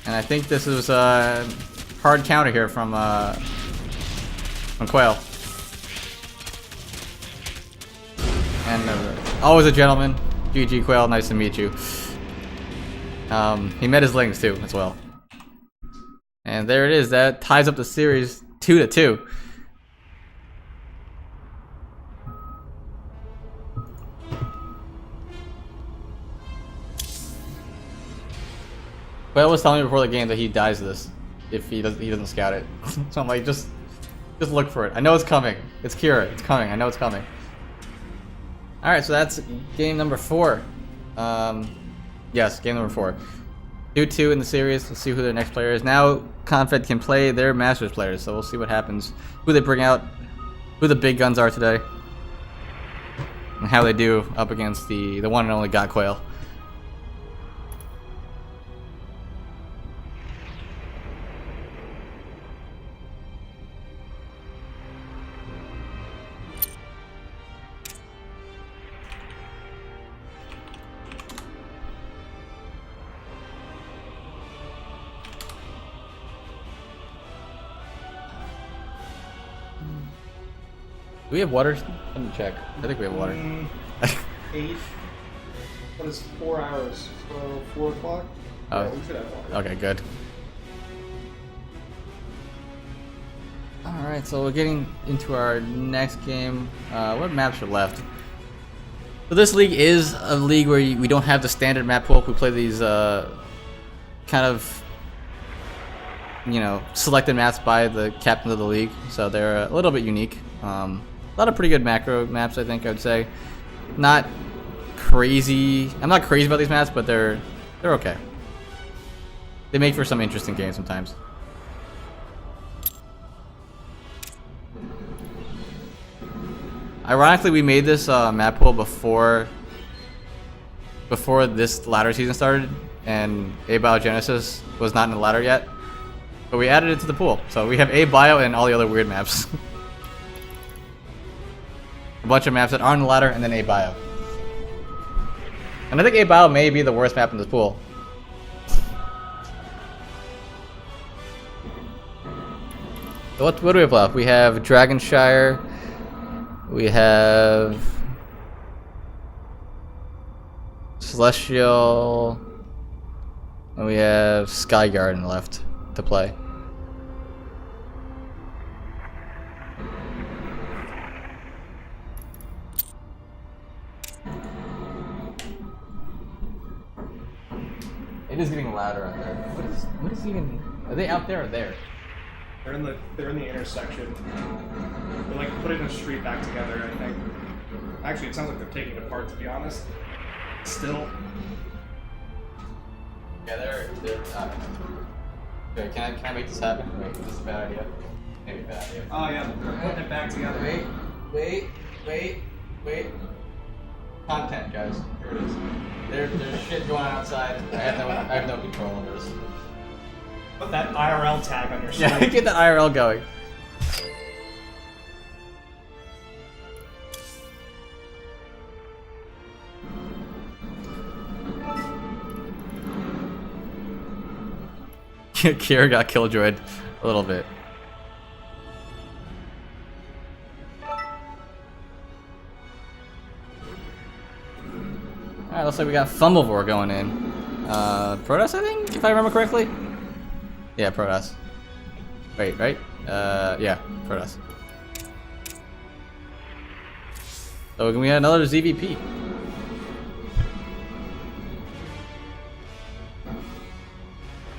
and I think this is a hard counter here from Quail. And always a gentleman. GG Quail, nice to meet you. He met his Lings too, as well. And there it is. That ties up the series 2-2. Quail was telling me before the game that he dies this if he doesn't scout it. So I'm like, just look for it. I know it's coming. It's Kira. It's coming. I know it's coming. Alright, so that's game number 4. Yes, game number 4. 2-2 in the series. Let's see who the next player is. Now, Confed can play their Masters players, so we'll see what happens. Who they bring out, who the big guns are today, and how they do up against the one and only God Quail. Do we have water? Let me check. I think we have water. 8. What is 4 hours? So 4 o'clock? Oh. Yeah, we should have water. Okay, good. Alright, so we're getting into our next game. What maps are left? So this league is a league where we don't have the standard map pool. We play these kind of, you know, selected maps by the captain of the league. So they're a little bit unique. A lot of pretty good macro maps, I think I would say. Not crazy. I'm not crazy about these maps, but they're okay. They make for some interesting games sometimes. Ironically, we made this map pool before this ladder season started, and Abiogenesis was not in the ladder yet. But we added it to the pool, so we have Abio and all the other weird maps. A bunch of maps that aren't in the ladder, and then Abio. And I think Abio may be the worst map in this pool. So what do we have left? We have Dragonshire. We have Celestial, and we have Sky Garden left to play. It is getting louder out there. What is even? Are they out there or there? They're in the intersection. They're like putting the street back together, I think. Actually, it sounds like they're taking it apart, to be honest. Still. Yeah, they're okay, can I make this happen? Wait, is this a bad idea? Maybe a bad idea. Oh yeah, they're putting it back together. Wait. Content, guys. Here it is. There's shit going on outside. I have no control of this. Put that IRL tag on your screen. Yeah, get that IRL going. Kira got killjoyed a little bit. Alright, looks like we got Fumblevore going in. Protoss, I think, if I remember correctly? Yeah, Protoss. Wait, right? Yeah, Protoss. So we got another ZVP.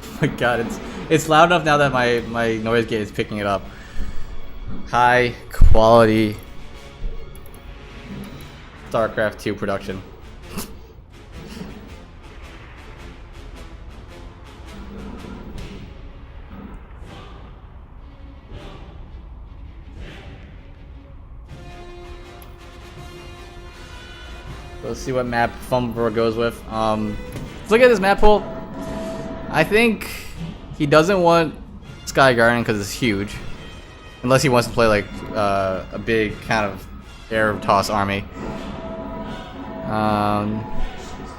Oh my god, it's loud enough now that my noise gate is picking it up. High quality StarCraft 2 production. Let's see what map Fumblevore goes with. Let's look at this map pool. I think he doesn't want Sky Guardian because it's huge. Unless he wants to play like a big kind of air toss army.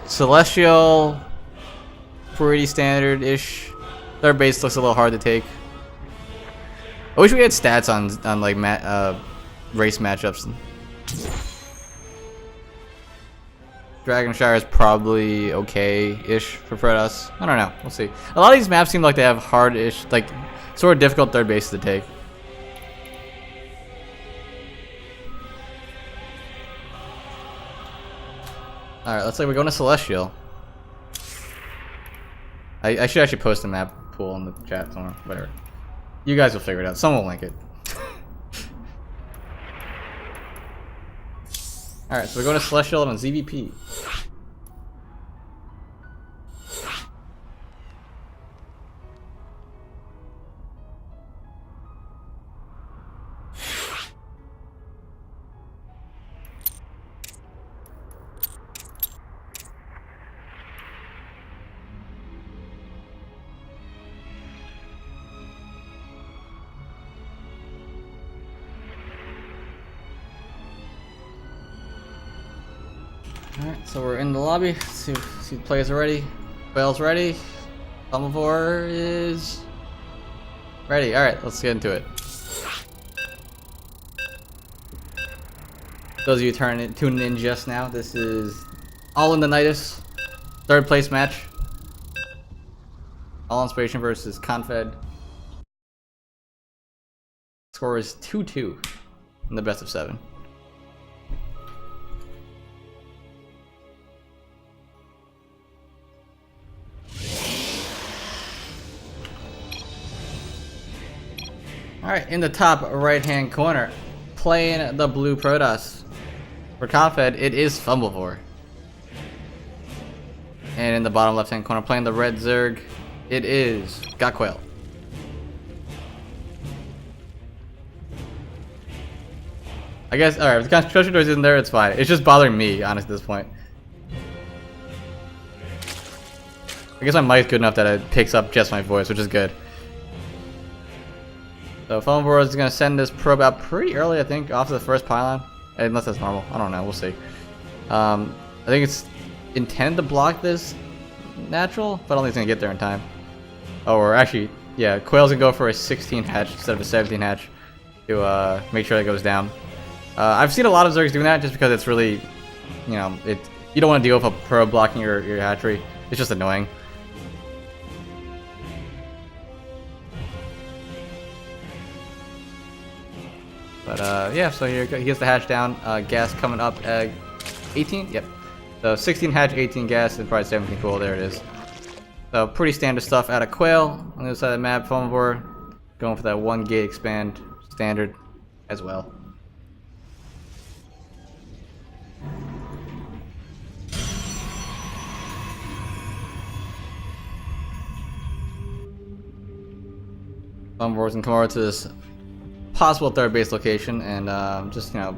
Celestial, pretty standard-ish. Third base looks a little hard to take. I wish we had stats on like race matchups. Dragonshire is probably okay-ish for Protoss. I don't know. We'll see. A lot of these maps seem like they have hard-ish, like sort of difficult third bases to take. Alright, looks like we're going to Celestial. I should actually post a map pool in the chat somewhere. Whatever. You guys will figure it out. Someone will link it. Alright, so we're going to Celestial on ZVP. Alright, so we're in the lobby. See the players are ready. Whale's ready. Fumblevore is ready. Alright, let's get into it. Those of you tuning in just now, this is All-InTheNydus, third place match. All-Inspiration versus Confed. Score is 2-2 in the best of 7. Alright, in the top right hand corner, playing the blue Protoss. For Confed, it is Fumblevore. And in the bottom left hand corner, playing the red Zerg, it is Quail. I guess, alright, if the construction noise isn't there, it's fine. It's just bothering me, honestly, at this point. I guess my mic's good enough that it picks up just my voice, which is good. So Fumblevore is going to send this probe out pretty early, I think, off the first pylon. Unless that's normal. I don't know. We'll see. I think it's intended to block this natural, but I don't think it's going to get there in time. Oh, or actually, yeah, Quail's going to go for a 16 hatch instead of a 17 hatch to make sure that goes down. I've seen a lot of Zergs doing that just because it's really, you know, you don't want to deal with a probe blocking your hatchery. It's just annoying. But yeah, so he gets the hatch down. Gas coming up at 18. Yep. So 16 hatch, 18 gas, and probably 17 cool. There it is. So pretty standard stuff out of Quail. On the other side of the map, Fumblevore going for that 1 gate expand standard as well. Fumblevore can come over to this possible third base location and just, you know,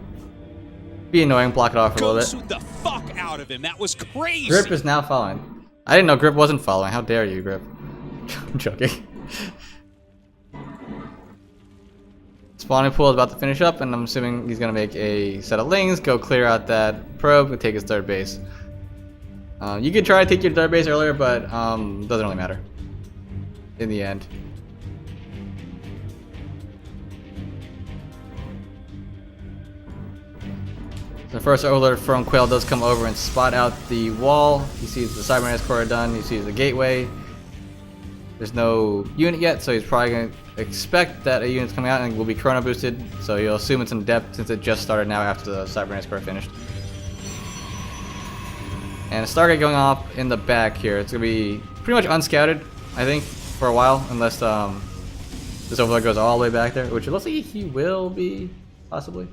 be annoying, block it off a little bit. Shoot the fuck out of him. That was crazy. Grip is now following. I didn't know Grip wasn't following. How dare you, Grip? I'm joking. Spawning pool is about to finish up, and I'm assuming he's gonna make a set of lings, go clear out that probe, and take his third base. You could try to take your third base earlier, but doesn't really matter in the end. The first alert from Quail does come over and spot out the wall. He sees the Cybernetics core done. He sees the gateway. There's no unit yet, so he's probably going to expect that a unit's coming out and will be chrono boosted. So you'll assume it's in depth since it just started now after the Cybernetics core finished. And a Stargate going off in the back here. It's going to be pretty much unscouted, I think, for a while, unless this overlord goes all the way back there, which it looks like he will be, possibly.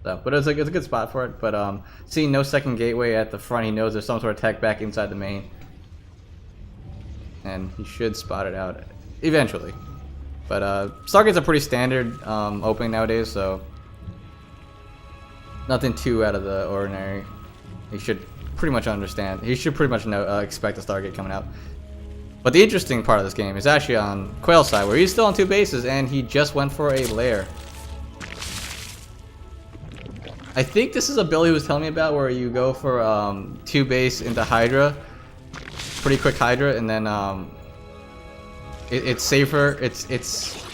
So, but it's a good spot for it. But seeing no second gateway at the front, he knows there's some sort of tech back inside the main. And he should spot it out eventually. But Stargates are pretty standard opening nowadays, so nothing too out of the ordinary. He should pretty much understand. He should pretty much know, expect a Stargate coming out. But the interesting part of this game is actually on Quail's side, where he's still on 2 bases and he just went for a lair. I think this is a build he was telling me about, where you go for 2 base into Hydra, pretty quick Hydra, and then it's safer. It's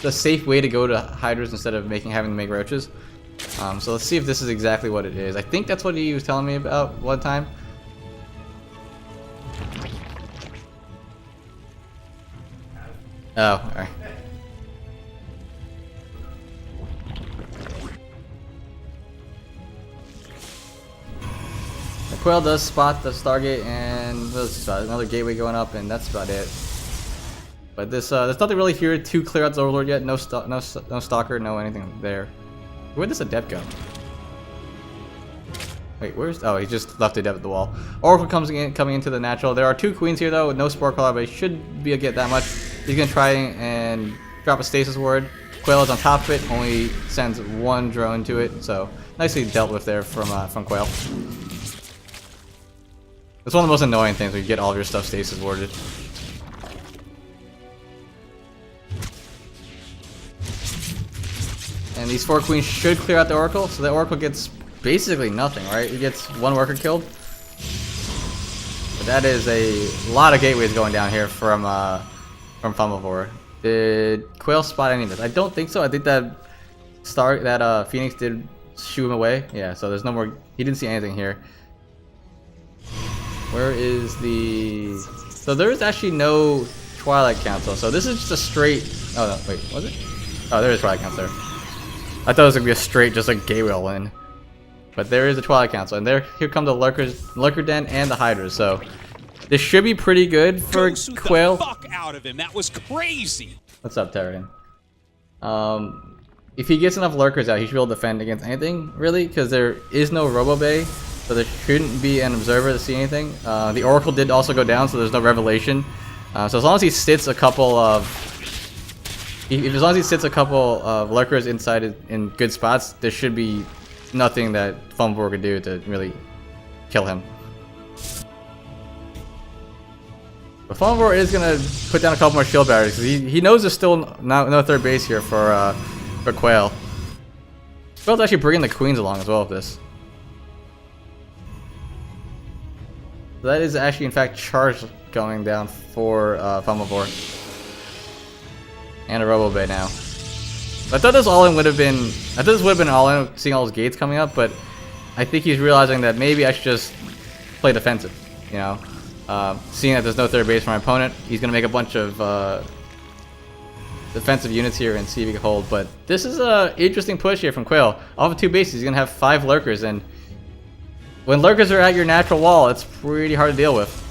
the safe way to go to Hydras instead of having to make roaches. So let's see if this is exactly what it is. I think that's what he was telling me about one time. Oh, alright. Quail does spot the Stargate, and there's another gateway going up, and that's about it. But there's nothing really here to clear out the Overlord yet. No Stalker, no anything there. Where'd this Adept go? Wait, where's... Oh, he just left Adept at the wall. Oracle coming into the natural. There are 2 queens here, though, with no Spore Collar, but he shouldn't be able to get that much. He's going to try and drop a Stasis Ward. Quail is on top of it, only sends 1 drone to it, so nicely dealt with there from Quail. It's one of the most annoying things when you get all of your stuff Stasis Warded. And these 4 queens should clear out the Oracle, so the Oracle gets basically nothing, right? He gets 1 worker killed. But that is a lot of gateways going down here from Fumbledore. Did Quail spot any of this? I don't think so. I think that Phoenix did shoo him away. Yeah, so there's no more. He didn't see anything here. Where is the... So there is actually no Twilight Council. So this is just a straight... Oh, no, wait, was it? Oh, there is Twilight Council there. I thought it was going to be a straight, just like gateway win. But there is a Twilight Council. And here come the Lurker Den and the Hydras. So this should be pretty good for Quail. The fuck out of him. That was crazy. What's up, Terrian? If he gets enough Lurkers out, he should be able to defend against anything, really. Because there is no Robo Bay. So there shouldn't be an observer to see anything. The Oracle did also go down, so there's no revelation. So as long as he sits a couple of... as long as he sits a couple of Lurkers inside in good spots, there should be nothing that Fumbledore could do to really kill him. But Fumbledore is going to put down a couple more shield barriers, because he knows there's still no third base here for Quail. Quail's actually bringing the queens along as well with this. So that is actually, in fact, charge going down for Fumbledore. And a Robo Bay now. I thought this all-in would have been... I thought this would have been all-in, seeing all those gates coming up, but I think he's realizing that maybe I should just play defensive, you know? Seeing that there's no third base for my opponent, he's going to make a bunch of defensive units here and see if he can hold. But this is an interesting push here from Quail. Off of 2 bases, he's going to have 5 Lurkers, and when Lurkers are at your natural wall, it's pretty hard to deal with.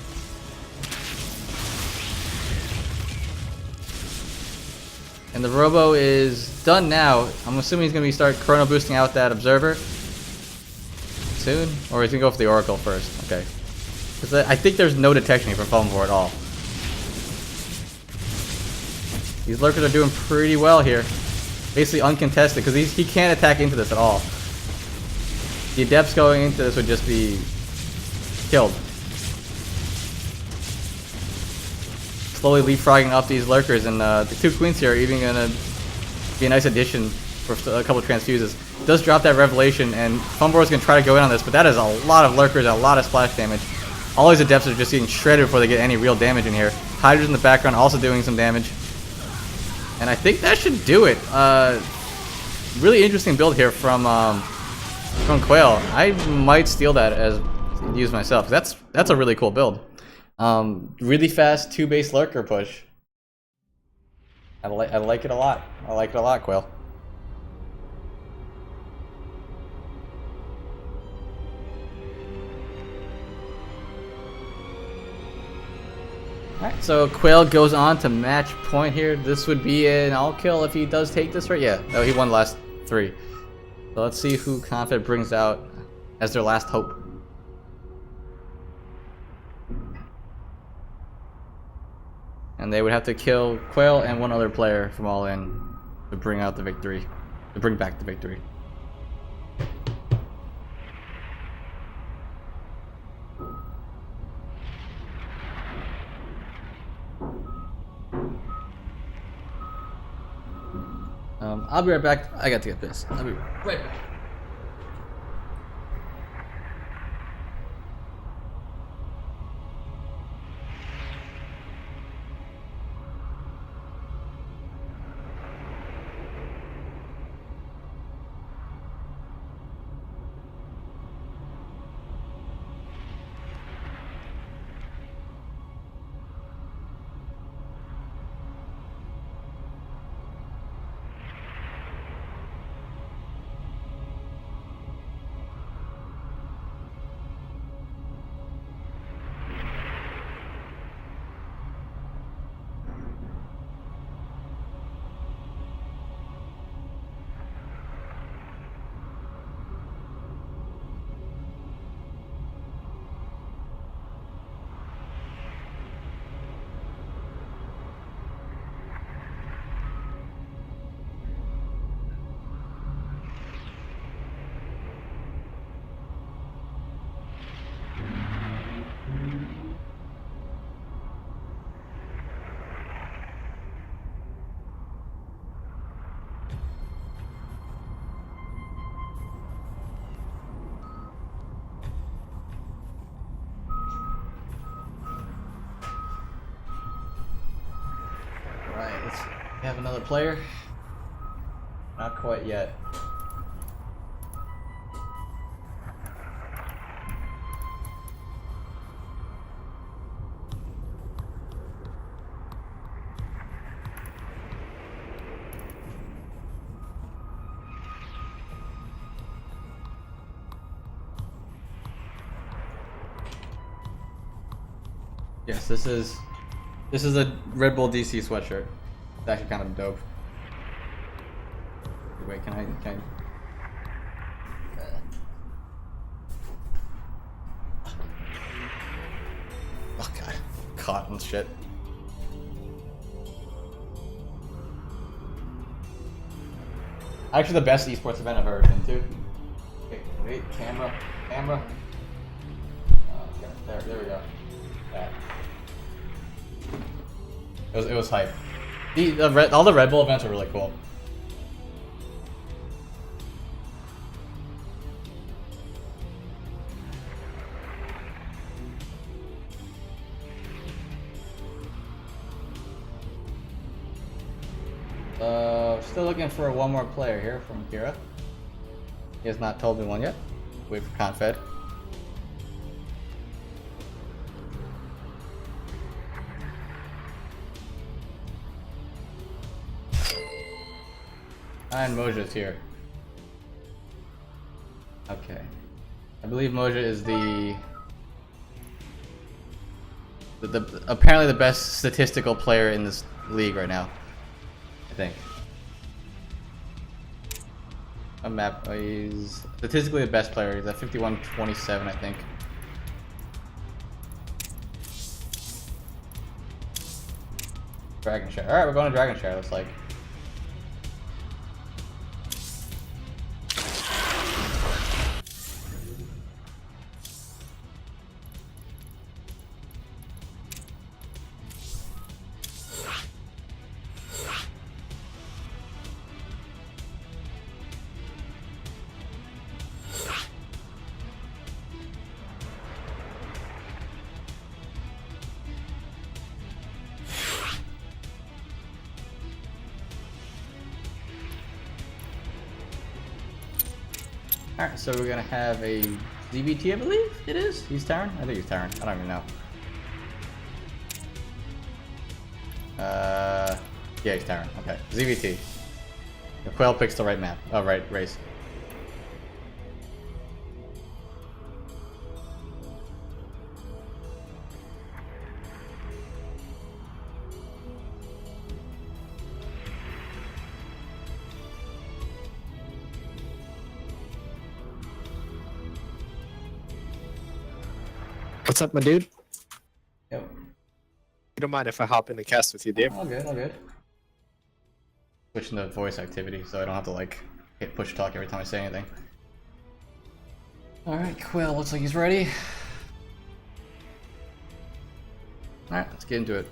And the Robo is done now. I'm assuming he's going to start chrono boosting out that Observer soon, or he's going to go for the Oracle first. Okay. Because I think there's no detection here from Fumbledore at all. These Lurkers are doing pretty well here. Basically uncontested, because he can't attack into this at all. The Adepts going into this would just be killed. Slowly leapfrogging up these lurkers, and the 2 queens here are even gonna be a nice addition for a couple of transfuses. Does drop that revelation, and Funbor's gonna try to go in on this, but that is a lot of lurkers and a lot of splash damage. All these adepts are just getting shredded before they get any real damage in here. Hydra's in the background also doing some damage. And I think that should do it. Really interesting build here from Quail. I might steal that as use myself. That's a really cool build. Really fast 2-base lurker push. I like it a lot. I like it a lot, Quail. Alright, so Quail goes on to match point here. This would be an all kill if he does take this, right? Yeah. Oh, he won the last 3. So let's see who Confed brings out as their last hope. And they would have to kill Quail and one other player from All In to bring out the victory. To bring back the victory. I'll be right back. I got to get this. I'll be right back. We have another player. Not quite yet. Yes, this is a Red Bull DC sweatshirt. It's actually kind of dope. Wait, can I? Oh god, caught and shit. Actually, the best esports event I've ever been to. Okay, wait, camera. Okay, there we go. That. It was hype. All the Red Bull events are really cool. Still looking for one more player here from Kira. He has not told me one yet. Wait for Confed. And Moja's here. Okay. I believe Moja is the apparently the best statistical player in this league right now. I think. A map. He's statistically the best player. He's at 51-27, I think. Dragon Share. Alright, we're going to Dragon Share, looks like. Alright, so we're gonna have a ZBT, I believe it is? He's Terran? I think he's Terran. I don't even know. Yeah, he's Terran. Okay. ZBT. The Quail picks the right map. Oh, right, race. What's up, my dude? Yo. You don't mind if I hop in the cast with you, Dave? All good, all good. Switching the voice activity so I don't have to like hit push talk every time I say anything. Alright, Quill, looks like he's ready. Alright, let's get into it.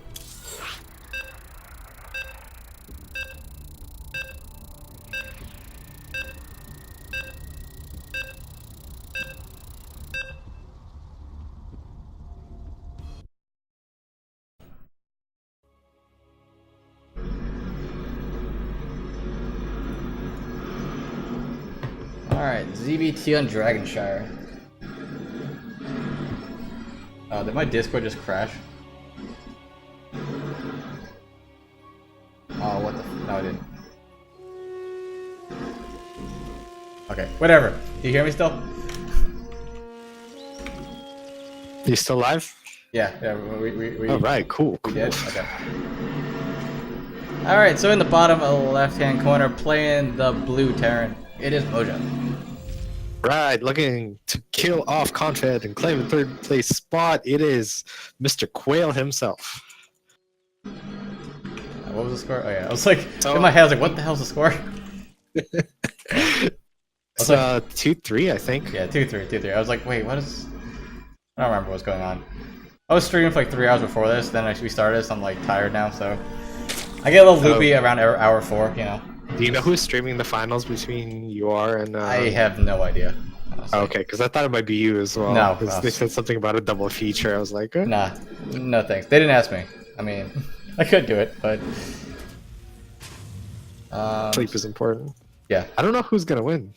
Alright, ZBT on Dragonshire. Did my Discord just crash? Oh, what the no, I didn't. Okay, whatever. Do you hear me still? You still live? Yeah, we All right, cool. we did? Okay. Alright, so in the bottom left-hand corner, playing the blue Terran, it is Mojo. Right, looking to kill off Confed and claim a third place spot. It is Mr. Quail himself. What was the score? Oh yeah, I was like, So- in my head, I was like, what the hell's the score? It's like- 2-3, I think. Yeah, 2-3, 2-3. I was like, wait, what is... I don't remember what's going on. I was streaming for like 3 hours before this, then we started, so I'm like tired now, so... I get a little loopy around hour 4, you know. Do you know who's streaming the finals between UR and? I have no idea. Honestly. Okay, because I thought it might be you as well. No, 'cause no. they said something about a double feature. I was like, eh. Nah, no thanks. They didn't ask me. I mean, I could do it, but... Sleep is important. yeah. I don't know who's gonna win.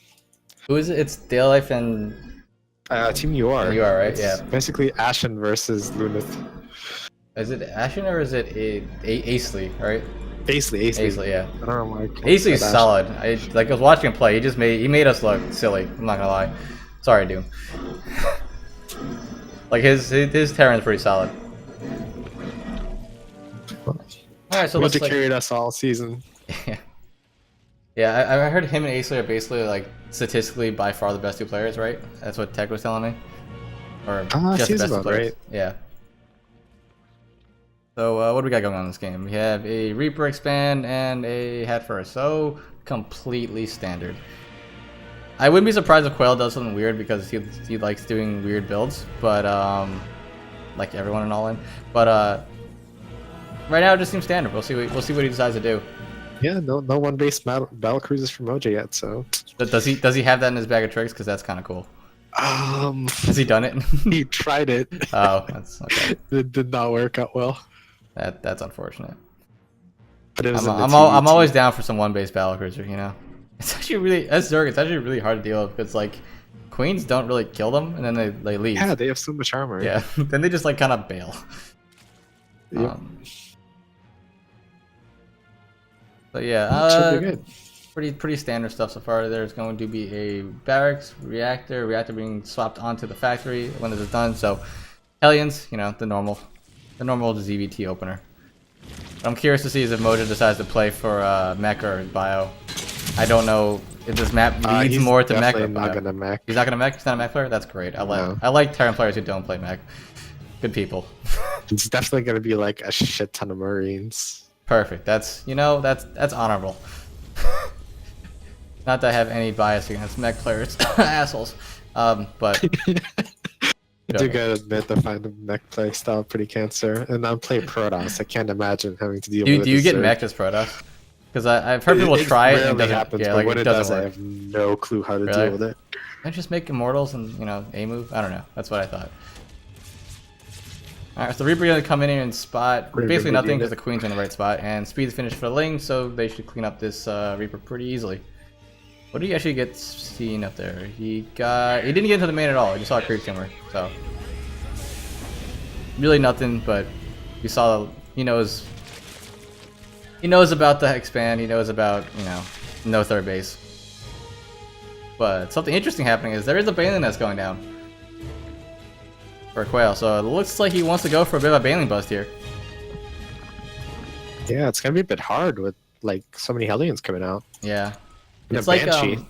Who is it? It's Daylife and... Team UR. UR, right? It's Yeah. Basically Ashen versus Lunith. Is it Ashen or is it Acely, right? Acely. Acely, yeah. I don't know why. Acely's solid. I was watching him play. He made us look silly. I'm not gonna lie. Sorry, Doom. Like his Terran's pretty solid. All right, so He let's like, carried us all season. yeah, yeah. I heard him and Acely are basically like statistically by far the best 2 players, right? That's what Tech was telling me. Or just the seems best 2 about players. right. Yeah. So what do we got going on in this game? We have a Reaper expand and a Hat First. So completely standard. I wouldn't be surprised if Quail does something weird because he likes doing weird builds, but like everyone in All-In. But right now it just seems standard. We'll see what he decides to do. Yeah, no one base battle cruises from Mojo yet, so. Does he have that in his bag of tricks? Because that's kind of cool. Has he done it? He tried it. Oh, that's okay. It did not work out well. That's unfortunate. But it was I'm always down for some 1-base battle cruiser, you know. It's actually really as Zerg, it's actually really hard to deal with because like queens don't really kill them and then they leave. Yeah, they have so much armor. Yeah, then they just like kind of bail. Yep. So yeah, Should be good. pretty standard stuff so far. There's going to be a barracks reactor being swapped onto the factory when this is done. So Hellions, you know, the normal ZBT opener. But I'm curious to see if Mojo decides to play for mech or bio. I don't know if this map leads more to mech or Definitely not bio. gonna mech. He's not gonna mech. He's not a mech player. That's great. No. I like Terran players who don't play mech. Good people. It's definitely gonna be like a shit ton of Marines. Perfect. That's honorable. Not that I have any bias against mech players, assholes. But I do gotta admit, I find the mech play style pretty cancer, and I play Protoss. I can't imagine having to deal with it. do you get as mech as Protoss? Because I've heard people try it and it rarely doesn't. happens, Yeah, but like when it it doesn't does, I work. have no clue how to Really? deal with it. I just make immortals and a move. I don't know. That's what I thought. All right, so Reaper gonna come in here and spot Reaper basically good nothing because unit. the Queen's in the right spot and speed's finished for the Ling, so they should clean up this Reaper pretty easily. What did he actually get seen up there? He didn't get into the main at all. He just saw a creep tumor. So really nothing, but you saw he knows about the expand, he knows about, you know, no third base. But something interesting happening is there is a Baneling that's going down for Quail, so it looks like he wants to go for a bit of a Baneling bust here. Yeah, it's gonna be a bit hard with like so many Hellions coming out. Yeah. And It's a like Banshee.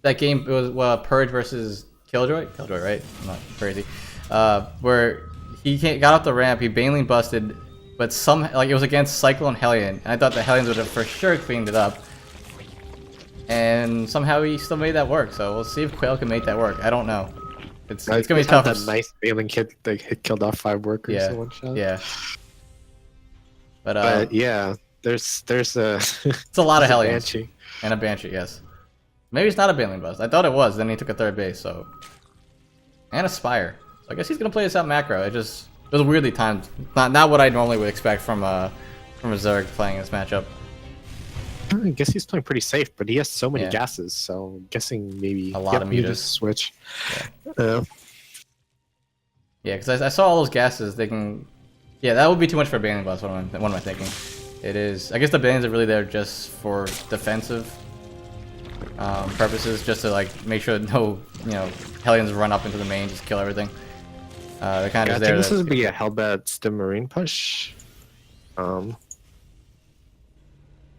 that game, it was Purge versus Killjoy, right? I'm not crazy. Where he got off the ramp, he Baneling busted, but it was against Cyclone Hellion, and I thought the Hellions would have for sure cleaned it up. And somehow he still made that work, so we'll see if Quail can make that work. I don't know. It's gonna be tough. That nice Baneling kid that killed off 5 workers Yeah, in one shot. yeah. But yeah, there's a it's a lot of there's a Hellions. Banshee. And a Banshee, yes. Maybe it's not a Baneling bust. I thought it was, then he took a third base, so. And a Spire. So I guess he's gonna play this out macro. It was weirdly timed. Not what I normally would expect from a Zerg playing this matchup. I guess he's playing pretty safe, but he has so many Yeah. gases, so I'm guessing maybe A lot of mutas mutas. switch. Yeah, because I saw all those gases. They can. Yeah, that would be too much for a Baneling bust. What am I thinking? It is. I guess the Banelings are really there just for defensive purposes, just to like make sure no, you know, Hellions run up into the main, just kill everything. They're kind of I just there. think this would be a Hellbat Stim Marine push. How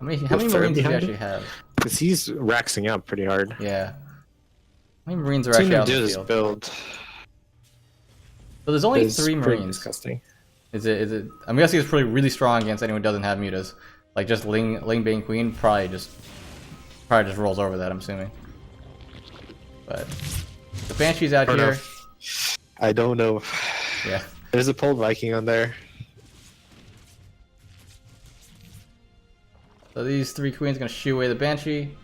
many third Marines does he behind actually him? have? Because he's raxing up pretty hard. Yeah. How many Marines are What's he actually gonna out do in the this field? build? So there's only It's 3 pretty Marines. disgusting. Is it? I'm guessing it's pretty really strong against anyone who doesn't have mutas. Like just Ling Bane Queen probably just rolls over that. I'm assuming. But the Banshee's out I don't here. know. I don't know. Yeah. There's a Pulled Viking on there. So these 3 queens are gonna shoo away the Banshee.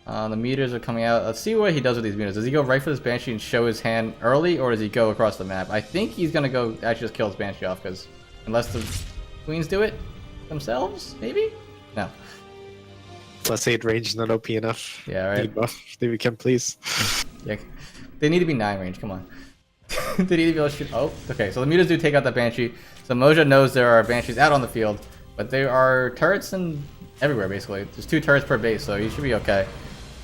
The meters are coming out. Let's see what he does with these meters. Does he go right for this Banshee and show his hand early, or does he go across the map? I think he's gonna go actually just kill his Banshee off, because unless the queens do it themselves, maybe? No. Plus 8 range not OP enough. Yeah, right. Need buff. If we can please. Yeah, they need to be 9 range. Come on. They need to be able to shoot. Oh, okay. So the mutas do take out that Banshee. So Moja knows there are Banshees out on the field, but there are turrets and everywhere basically. There's 2 turrets per base, so you should be okay.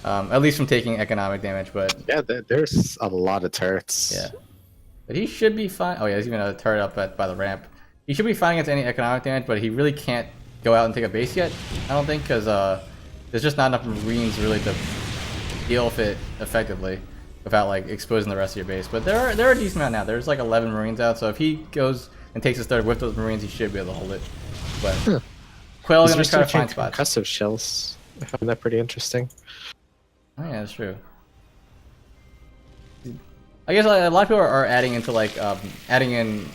At least from taking economic damage, but Yeah, there's a lot of turrets. yeah. But he should be fine. Oh yeah, there's even a turret up by the ramp. He should be fine against any economic damage, but he really can't go out and take a base yet, I don't think, because there's just not enough Marines really to deal with it effectively without like exposing the rest of your base. But there are a decent amount now. There's like 11 Marines out, so if he goes and takes his third with those Marines, he should be able to hold it. But Quail's gonna try to find spots. Concussive shells. I find that pretty interesting. Oh yeah, that's true. I guess a lot of people are adding into like adding in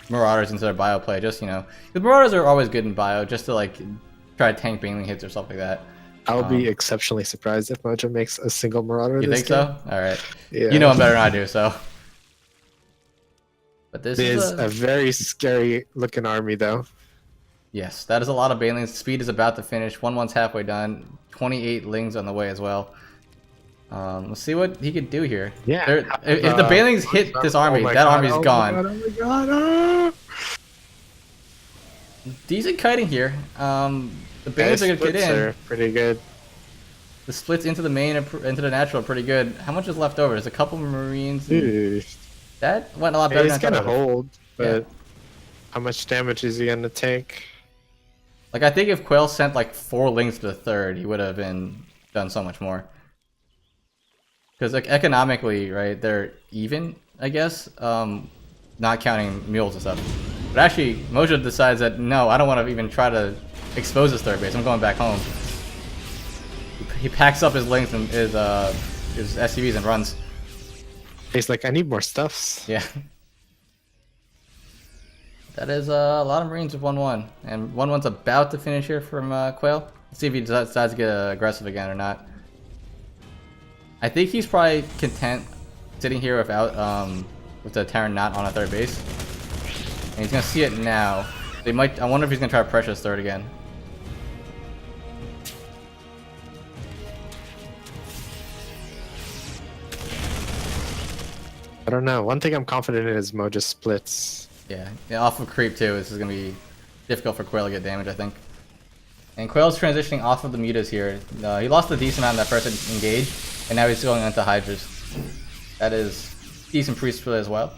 Marauders into their bio play, just, you know, the Marauders are always good in bio, just to like try to tank Baneling hits or something like that. I'll be exceptionally surprised if Mojo makes a single Marauder. You this think game. so? All right. Yeah. You know him better than I do, so. But this It is is a very scary looking army, though. yes, that is a lot of Banelings. Speed is about to finish. 1-1's halfway done. 28 Lings on the way as well. Let's see what he could do here. Yeah. If the Banelings hit this army, that army's gone. Oh my god! Oh. Decent kiting here. The Banelings are gonna get in. Pretty good. The splits into the main and into the natural are pretty good. How much is left over? There's a couple Marines. Dude. That went a lot better He's than I gonna thought it would. hold, but Yeah. how much damage is he gonna take? Like, I think if Quail sent like 4 Lings to the third, he would have done so much more. Because like economically, right, they're even, I guess, not counting mules and stuff. But actually, Mojo decides that no, I don't want to even try to expose his third base. I'm going back home. He packs up his Lings and his SCVs and runs. He's like, I need more stuffs. Yeah. That is a lot of Marines with 1-1. And 1-1's about to finish here from Quail. Let's see if he decides to get aggressive again or not. I think he's probably content sitting here without with the Terran not on a third base. And he's gonna see it now. They might. I wonder if he's gonna try to pressure his third again. I don't know. One thing I'm confident in is Mo just splits. Yeah, off of creep too. This is gonna be difficult for Quail to get damage, I think. And Quail's transitioning off of the mutas here. He lost a decent amount in that first engage, and now he's going into Hydras. That is decent priest play as well.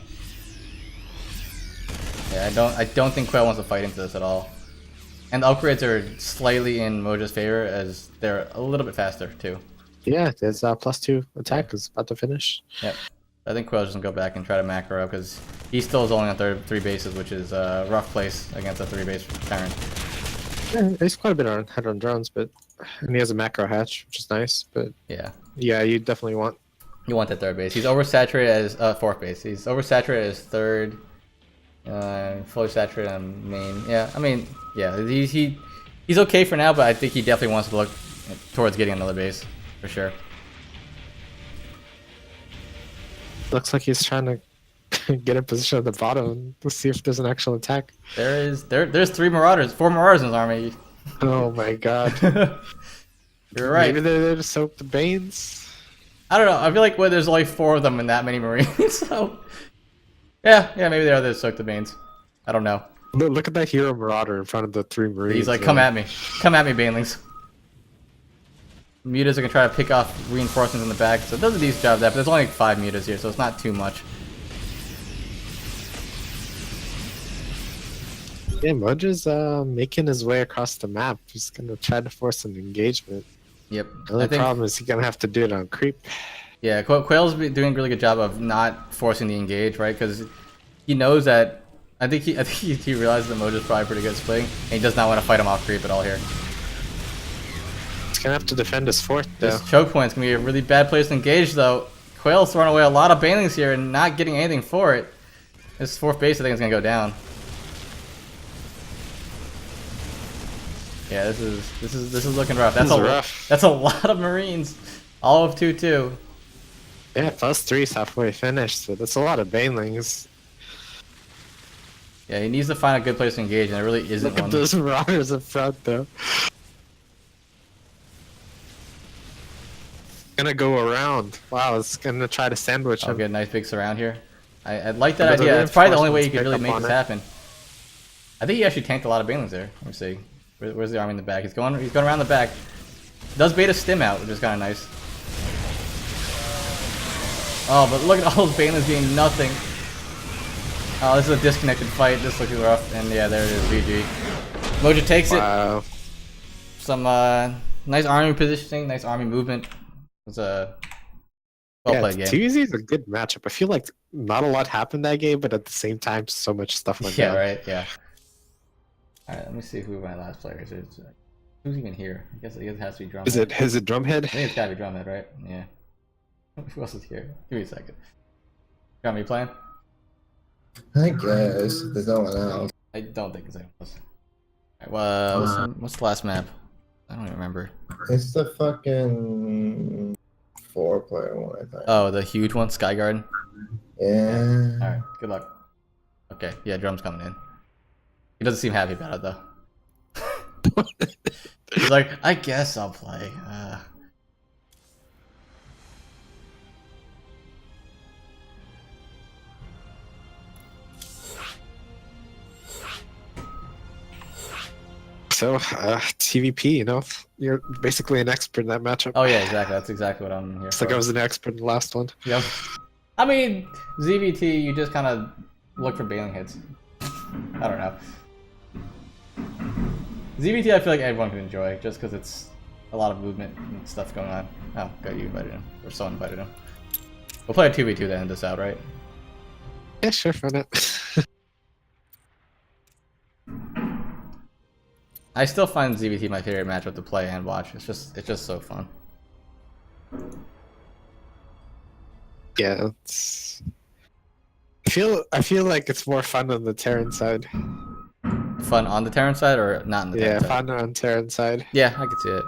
Yeah, I don't think Quail wants to fight into this at all. And the upgrades are slightly in Moja's favor as they're a little bit faster too. Yeah, there's +2 attack is about to finish. Yep. I think Quail's just gonna go back and try to macro up because he still is only on 3 bases, which is a rough place against a 3 base Terran. Yeah, he's quite a bit ahead on drones, but and he has a macro hatch, which is nice. But Yeah. yeah, you definitely want. You want that 3rd base. He's oversaturated as 4th base. He's oversaturated as 3rd. Fully saturated on main. Yeah, I mean, yeah, he's okay for now, but I think he definitely wants to look towards getting another base for sure. Looks like he's trying to get in position at the bottom to see if there's an actual attack. There's 4 Marauders in his army. Oh my god. You're right. Maybe they're there to soak the Banes. I don't know. I feel like there's only 4 of them in that many Marines, so yeah, maybe they are there to soak the Banes. I don't know. Look at that hero Marauder in front of the 3 Marines. He's like, come at me, Banelings. Mutas are gonna try to pick off reinforcements in the back, so it does a decent job of that. But there's only 5 mutas here, so it's not too much. Yeah, Moja's making his way across the map. He's gonna try to force an engagement. Yep. The only problem is he's gonna have to do it on creep. Yeah, Quail's doing a really good job of not forcing the engage, right? Because he knows that. I think he realizes that Moja's probably pretty good at splitting, and he does not want to fight him off creep at all here. He's gonna have to defend his 4th though. This choke point's gonna be a really bad place to engage, though. Quail's throwing away a lot of banelings here and not getting anything for it. This 4th base, I think, is gonna go down. Yeah, this is looking rough. That's rough. That's a lot of Marines. All of 2/2. Yeah, +3 is halfway finished, so that's a lot of Banelings. Yeah, he needs to find a good place to engage, and there really isn't Look one. at those Marauders up front, though. Gonna go around. Wow, it's gonna try to sandwich I'll him. get a nice big surround here. I like that But the idea. That's probably the only way you could reinforcements really pick make up this on happen. I think he actually tanked a lot of Banelings there. Let me see. Where's the army in the back? He's going around the back. Does bait a stim out, which is kind of nice. Oh, but look at all those Banelings doing nothing. Oh, this is a disconnected fight. This looks rough. And yeah, there it is. GG. Moja takes it. Wow. Some nice army positioning, nice army movement. It was a well-played game. TVZ is a good matchup. I feel like not a lot happened that game, but at the same time, so much stuff went Yeah, down. right. Yeah. All right, let me see who my last player is. Who's even here? I guess it has to be Drumhead. Is it Drumhead? I think it's gotta be Drumhead, right? Yeah. Who else is here? Give me a second. Got me playing? I guess there's no one else. I don't think it's anyone else. Alright, well, what's the last map? I don't even remember. It's the fucking 4-player one, I think. Oh, the huge one, Sky Garden. Yeah. Alright, good luck. Okay, yeah, Drum's coming in. He doesn't seem happy about it though. He's like, I guess I'll play. So, TVP, you know, you're basically an expert in that matchup. Oh yeah, exactly. That's exactly what I'm here It's for. like I was an expert in the last one. Yep. I mean, ZVT, you just kind of look for bailing hits. I don't know. ZVT, I feel like everyone can enjoy, just because it's a lot of movement and stuff going on. Oh, good, you invited him. Or someone invited him. We'll play a 2v2 to end this out, right? Yeah, sure, why not? I still find ZVT my favorite matchup to play and watch. It's just so fun. Yeah, I feel like it's more fun on the Terran side. Fun on the Terran side or not on the Terran Yeah, side? fun on Terran side. Yeah, I can see it.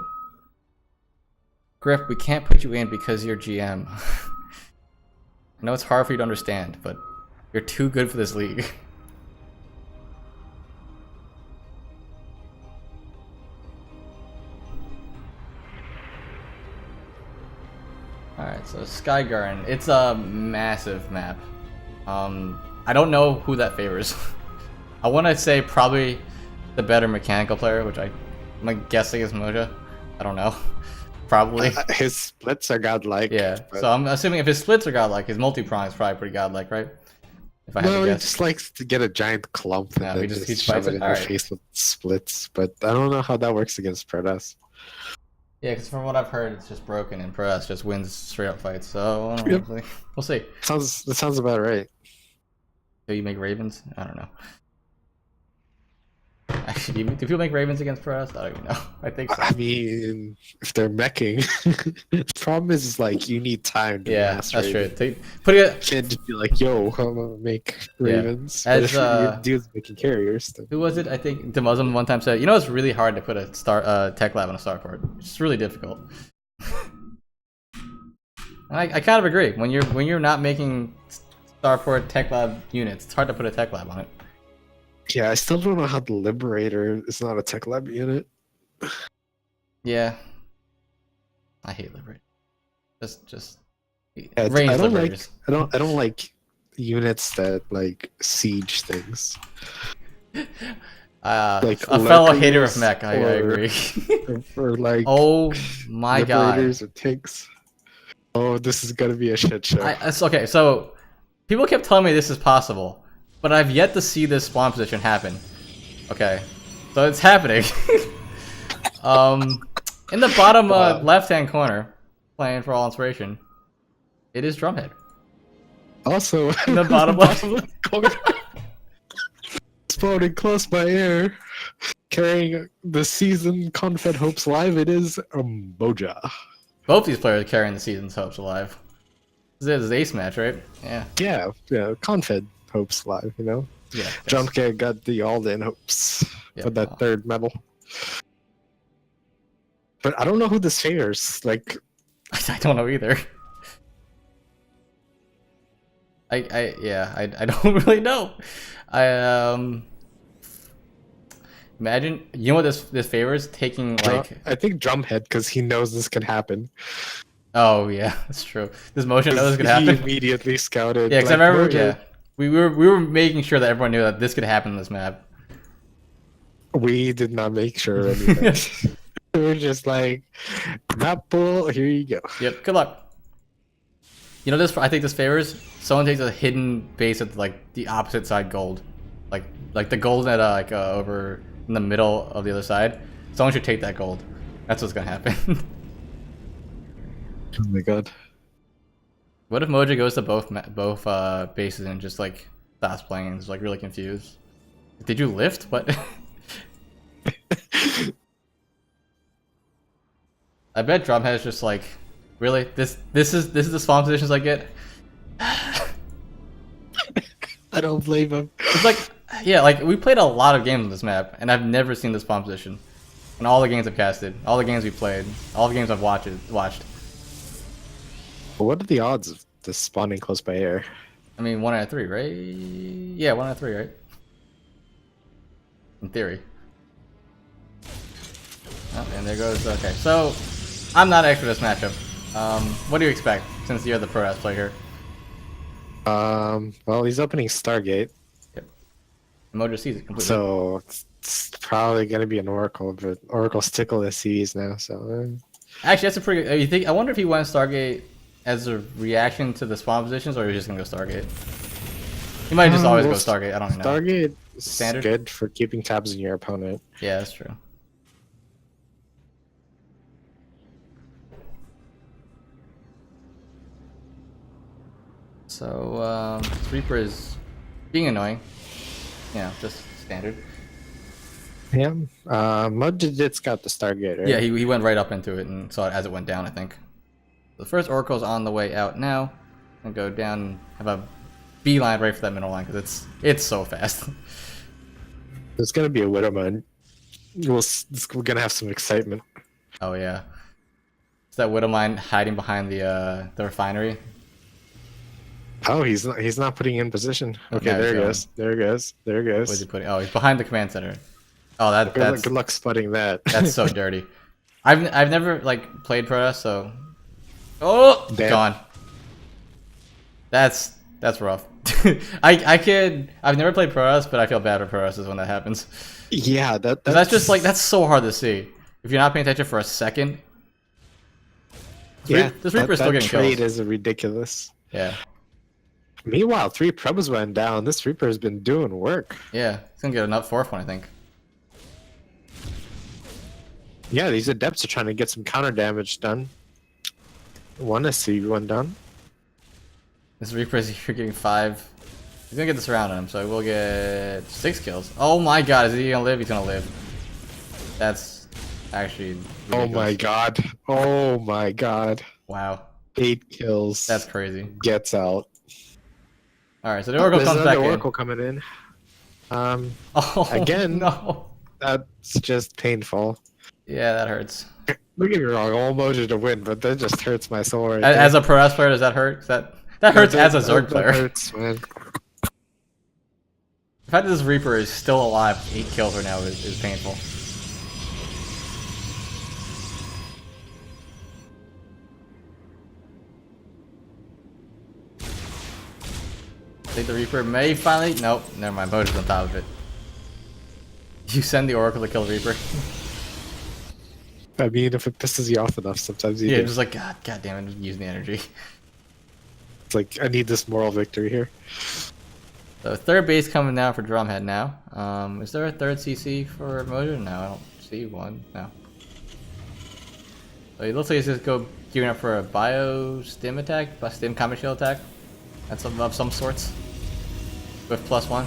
Griff, we can't put you in because you're GM. I know it's hard for you to understand, but you're too good for this league. Alright, so Sky Garden. It's a massive map. I don't know who that favors. I want to say probably the better mechanical player, which I'm guessing is Moja. I don't know. Probably. His splits are godlike. Yeah. but- So I'm assuming if his splits are godlike, his multi-prong is probably pretty godlike, right? If I had No, to he guess. just likes to get a giant clump and Yeah, then he just just fights shove it it? in your Alright. face with splits. But I don't know how that works against Protoss. Yeah, because from what I've heard, it's just broken, and Press just wins straight up fights. So I don't know, Yep. we'll see. That sounds about right. Do you make Ravens? I don't know. Actually, do people make Ravens against Press? I don't even know. I think so. I mean, if they're meching, the problem is like you need time to Yeah, master that's true. Raven. Put it. You can't just be like, yo, I'm gonna make Yeah. Ravens. As, But if your dude's making carriers, then Who was it? I think Demuslim one time said, "You know, it's really hard to put a tech lab on a starport. It's really difficult." I kind of agree. When you're not making starport tech lab units, it's hard to put a tech lab on it. yeah, I still don't know how the Liberator is not a tech lab unit. Yeah, I hate Liberators. Just Yeah, range I don't Liberators. I don't like units that like siege things. Like A fellow hater of lurkers mech. I or- agree. or like Oh my god. Liberators or tanks. Oh, this is gonna be a shit show. Okay, so people kept telling me this is possible, but I've yet to see this spawn position happen. Okay, so it's happening. In the bottom Wow. left-hand corner, playing for all inspiration, it is Drumhead. Also, In the bottom left. spawning close by air, carrying the season Confed Hopes live. It is Moja. Both these players carrying the season's hopes alive. This is ace match, right? Yeah. Yeah, Confed Hopes live. You know, Yeah. Jumpcat got the all-in hopes Yep. for that third medal. But I don't know who this favors. Like, I don't know either. I don't really know. Imagine, you know what this favors? Taking like, I think Drumhead because he knows this can happen. oh yeah, that's true. This motion knows this could He happen. immediately scouted. Yeah, because I like, remember, Moja- yeah, we were making sure that everyone knew that this could happen in this map. We did not make sure anything. We were just like, map pool, here you go. Yep. Good luck. You know this? I think this favors someone takes a hidden base at like the opposite side gold, like the gold at over in the middle of the other side. Someone should take that gold. That's what's gonna happen. Oh my god. What if Moja goes to both bases and just like stops playing and is like really confused? Did you lift? What? I bet Drumhead's just like, really? This is the spawn positions I get? I don't blame him. It's like, yeah, like we played a lot of games on this map, and I've never seen this spawn position. In all the games I've casted, all the games we played, all the games I've watched. What are the odds of this spawning close by air? I mean, 1 out of 3, right? Yeah, 1 out of 3, right? In theory. Oh, and there goes. Okay, so I'm not extra this matchup. What do you expect since you're the pro-ass player here? Well, he's opening Stargate, Mojo sees it completely. so it's probably gonna be an Oracle, but Oracle's tickle SCVs now, so Actually, that's a pretty good. You think? I wonder if he went Stargate as a reaction to the spawn positions, or he was just gonna go Stargate. He might just always well, go Stargate. I don't know. Stargate is Standard? good for keeping tabs on your opponent. Yeah, that's true. So, Reaper is being annoying. Yeah, just standard. Yeah. Moja did scout the Stargate, right? Yeah, he went right up into it and saw it as it went down, I think. The first Oracle's on the way out now. And go down and have a beeline right for that middle line, because it's so fast. There's gonna be a Widowman. We're gonna have some excitement. Oh, yeah. Is that Widowmine hiding behind the refinery? Oh, he's not putting in position. Okay, Now he's there he going. goes. There he goes. There he Where's goes. he putting? Oh, he's behind the command center. Oh, Good luck spotting that. that's so dirty. I've never like played Protoss, so oh, Damn. gone. That's rough. I've never played Pro-Rest, but I feel bad for Pro-Rest when that happens. Yeah, 'Cause that's just like, that's so hard to see. If you're not paying attention for a second. yeah. This Reaper's still that getting trade kills. is ridiculous. Yeah. Meanwhile, 3 Prebas went down. This Reaper has been doing work. Yeah. He's gonna get a fourth one, I think. Yeah, these Adepts are trying to get some counter damage done. Want to see one done. This Reaper's here getting 5. He's gonna get this round on him, so he will get 6 kills. Oh my god, is he gonna live? He's gonna live. That's actually ridiculous. Oh my god. Oh my god. Wow. 8 kills. That's crazy. Gets out. Alright, so the Oracle There's comes back another in. Oracle coming in. Oh, Again. no. That's just painful. Yeah, that hurts. Don't get me wrong, all mojo to win, but that just hurts my soul right As, there. as a Pro-Rest player, does that hurt? That hurts as a Zerg That player. hurts, man. The fact that this Reaper is still alive, 8 kills right now, is painful. I think the Reaper may finally... Nope, never mind. Mojo's on top of it. You send the Oracle to kill the Reaper. I mean, if it pisses you off enough, sometimes you Yeah, do. just like, God damn it, just using the energy. It's like, I need this moral victory here. So third base coming down for Drumhead now. Is there a third CC for Mojo? No, I don't see one. No. So it looks like he's just gearing up for a bio stim attack, stim combat shield attack. That's of some sorts. With +1.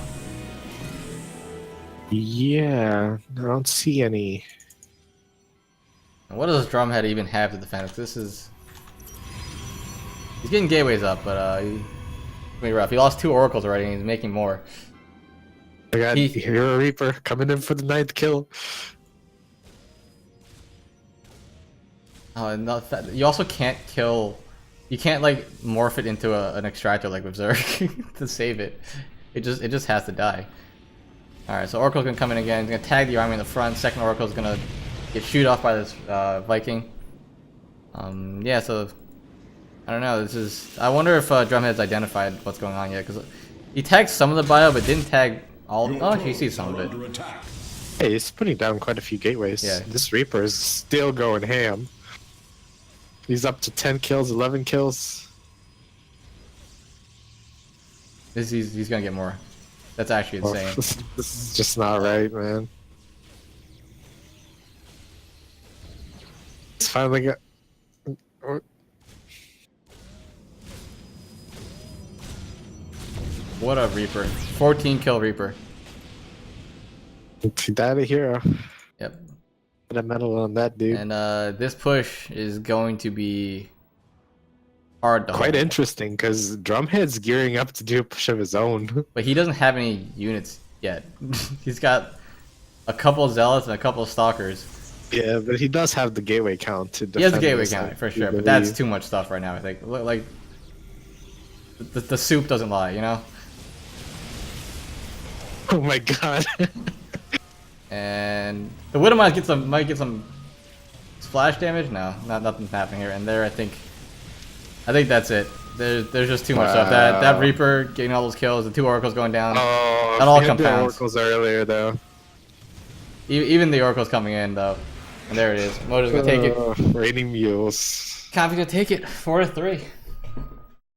Yeah, I don't see any. And what does Drumhead even have to defend? 'Cause this is... He's getting gateways up, but he's gonna be rough. He lost 2 oracles already and he's making more. I got He- Hero Reaper coming in for the 9th kill. Oh, and you also can't kill... You can't like morph it into an extractor like with Zerg to save it. It just has to die. Alright, so Oracle's gonna come in again. He's gonna tag the army in the front. Second Oracle's gonna get shoot off by this Viking. Yeah, so I don't know. This is... I wonder if Drumhead's identified what's going on yet, because he tagged some of the bio, but didn't tag all. Oh, actually, you see some of it. Hey, he's putting down quite a few gateways. Yeah. This Reaper is still going ham. He's up to 10 kills, 11 kills. He's gonna get more. That's actually Oh, insane. this is just not right, man. It's finally got... What a Reaper. 14 kill Reaper. He died a hero. Yep. Put a medal on that dude. And this push is going to be hard to Quite hold. interesting, because Drumhead's gearing up to do a push of his own. But he doesn't have any units yet. He's got a couple of Zealots and a couple of Stalkers. Yeah, but he does have the gateway count to defend He has the gateway this, count I for sure, believe. but that's too much stuff right now. I think like the soup doesn't lie, you know. Oh my god. And the Widow might get some splash damage. No, nothing's happening here. And there, I think that's it. There's just too much stuff. That Wow. Reaper getting all those kills, the 2 Oracles going down. Oh, That all he had the compounds. oracles earlier though. Even the Oracle's coming in though. And there it is. Mojo's gonna take it. Raining mules. Convi's gonna take it 4-3.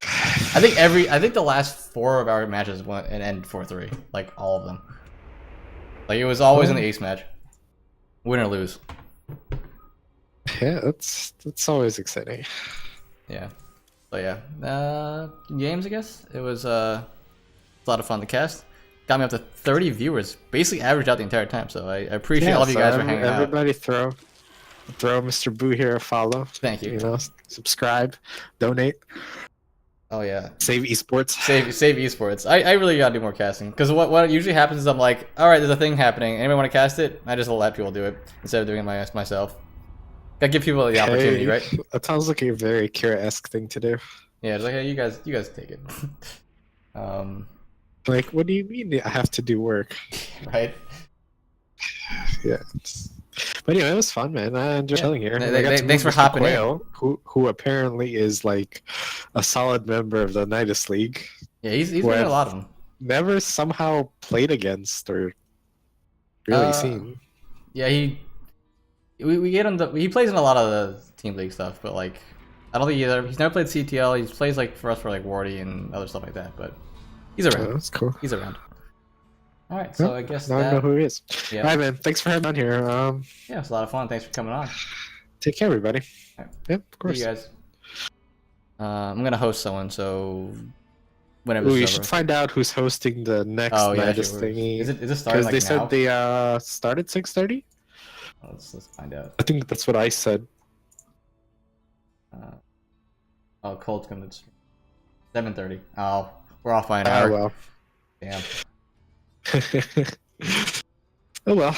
I think the last 4 of our matches went and end 4-3. Like all of them. Like it was always in the ace match. Win or lose. Yeah, that's always exciting. Yeah. So yeah. Games I guess. It was a lot of fun to cast. Got me up to 30 viewers. Basically averaged out the entire time. So I appreciate all of you guys for hanging out. Everybody throw Mr. Boo here a follow. Thank you. You know, subscribe, donate, Oh yeah. save esports. Save esports. I really gotta do more casting because what usually happens is I'm like, all right, there's a thing happening. Anybody want to cast it? I just let people do it instead of doing it myself. Gotta give people the opportunity, right? That sounds like a very Kira-esque thing to do. Yeah, it's like, hey, you guys take it. Like, what do you mean I have to do work? Right? Yeah. But anyway, it was fun, man. I enjoyed chilling here. Th- I got th- to thanks meet for Mr. hopping in. Quayle, who apparently is like a solid member of the Nydus League. Yeah, he's Who winning a I've lot of them. never somehow played against or really Uh, seen. Yeah, we get him. He plays in a lot of the team league stuff, but like I don't think he's never played CTL. He plays like for us for like Wardy and other stuff like that, but he's Oh, around. that's cool. He's around. All right, so I guess Now I know that who he is. Yeah. All right, man. Thanks for having me on here. yeah, it's a lot of fun. Thanks for coming on. Take care, everybody. All right. Yep, of See course. you guys. I'm gonna host someone, so whenever Ooh, this you is should over. find out who's hosting the next Oh yeah, Nydus sure. thingy. Is it starting Because like they now? said they started 6:30. Let's find out. I think that's what I said. Oh, Cold's coming to 7:30. Oh, we're off by an Oh hour. well. Damn. Oh well.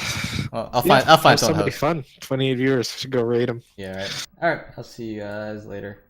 Well, I'll find someone somebody host. fun. 28 viewers. Should go rate them. Yeah, right. All right. I'll see you guys later.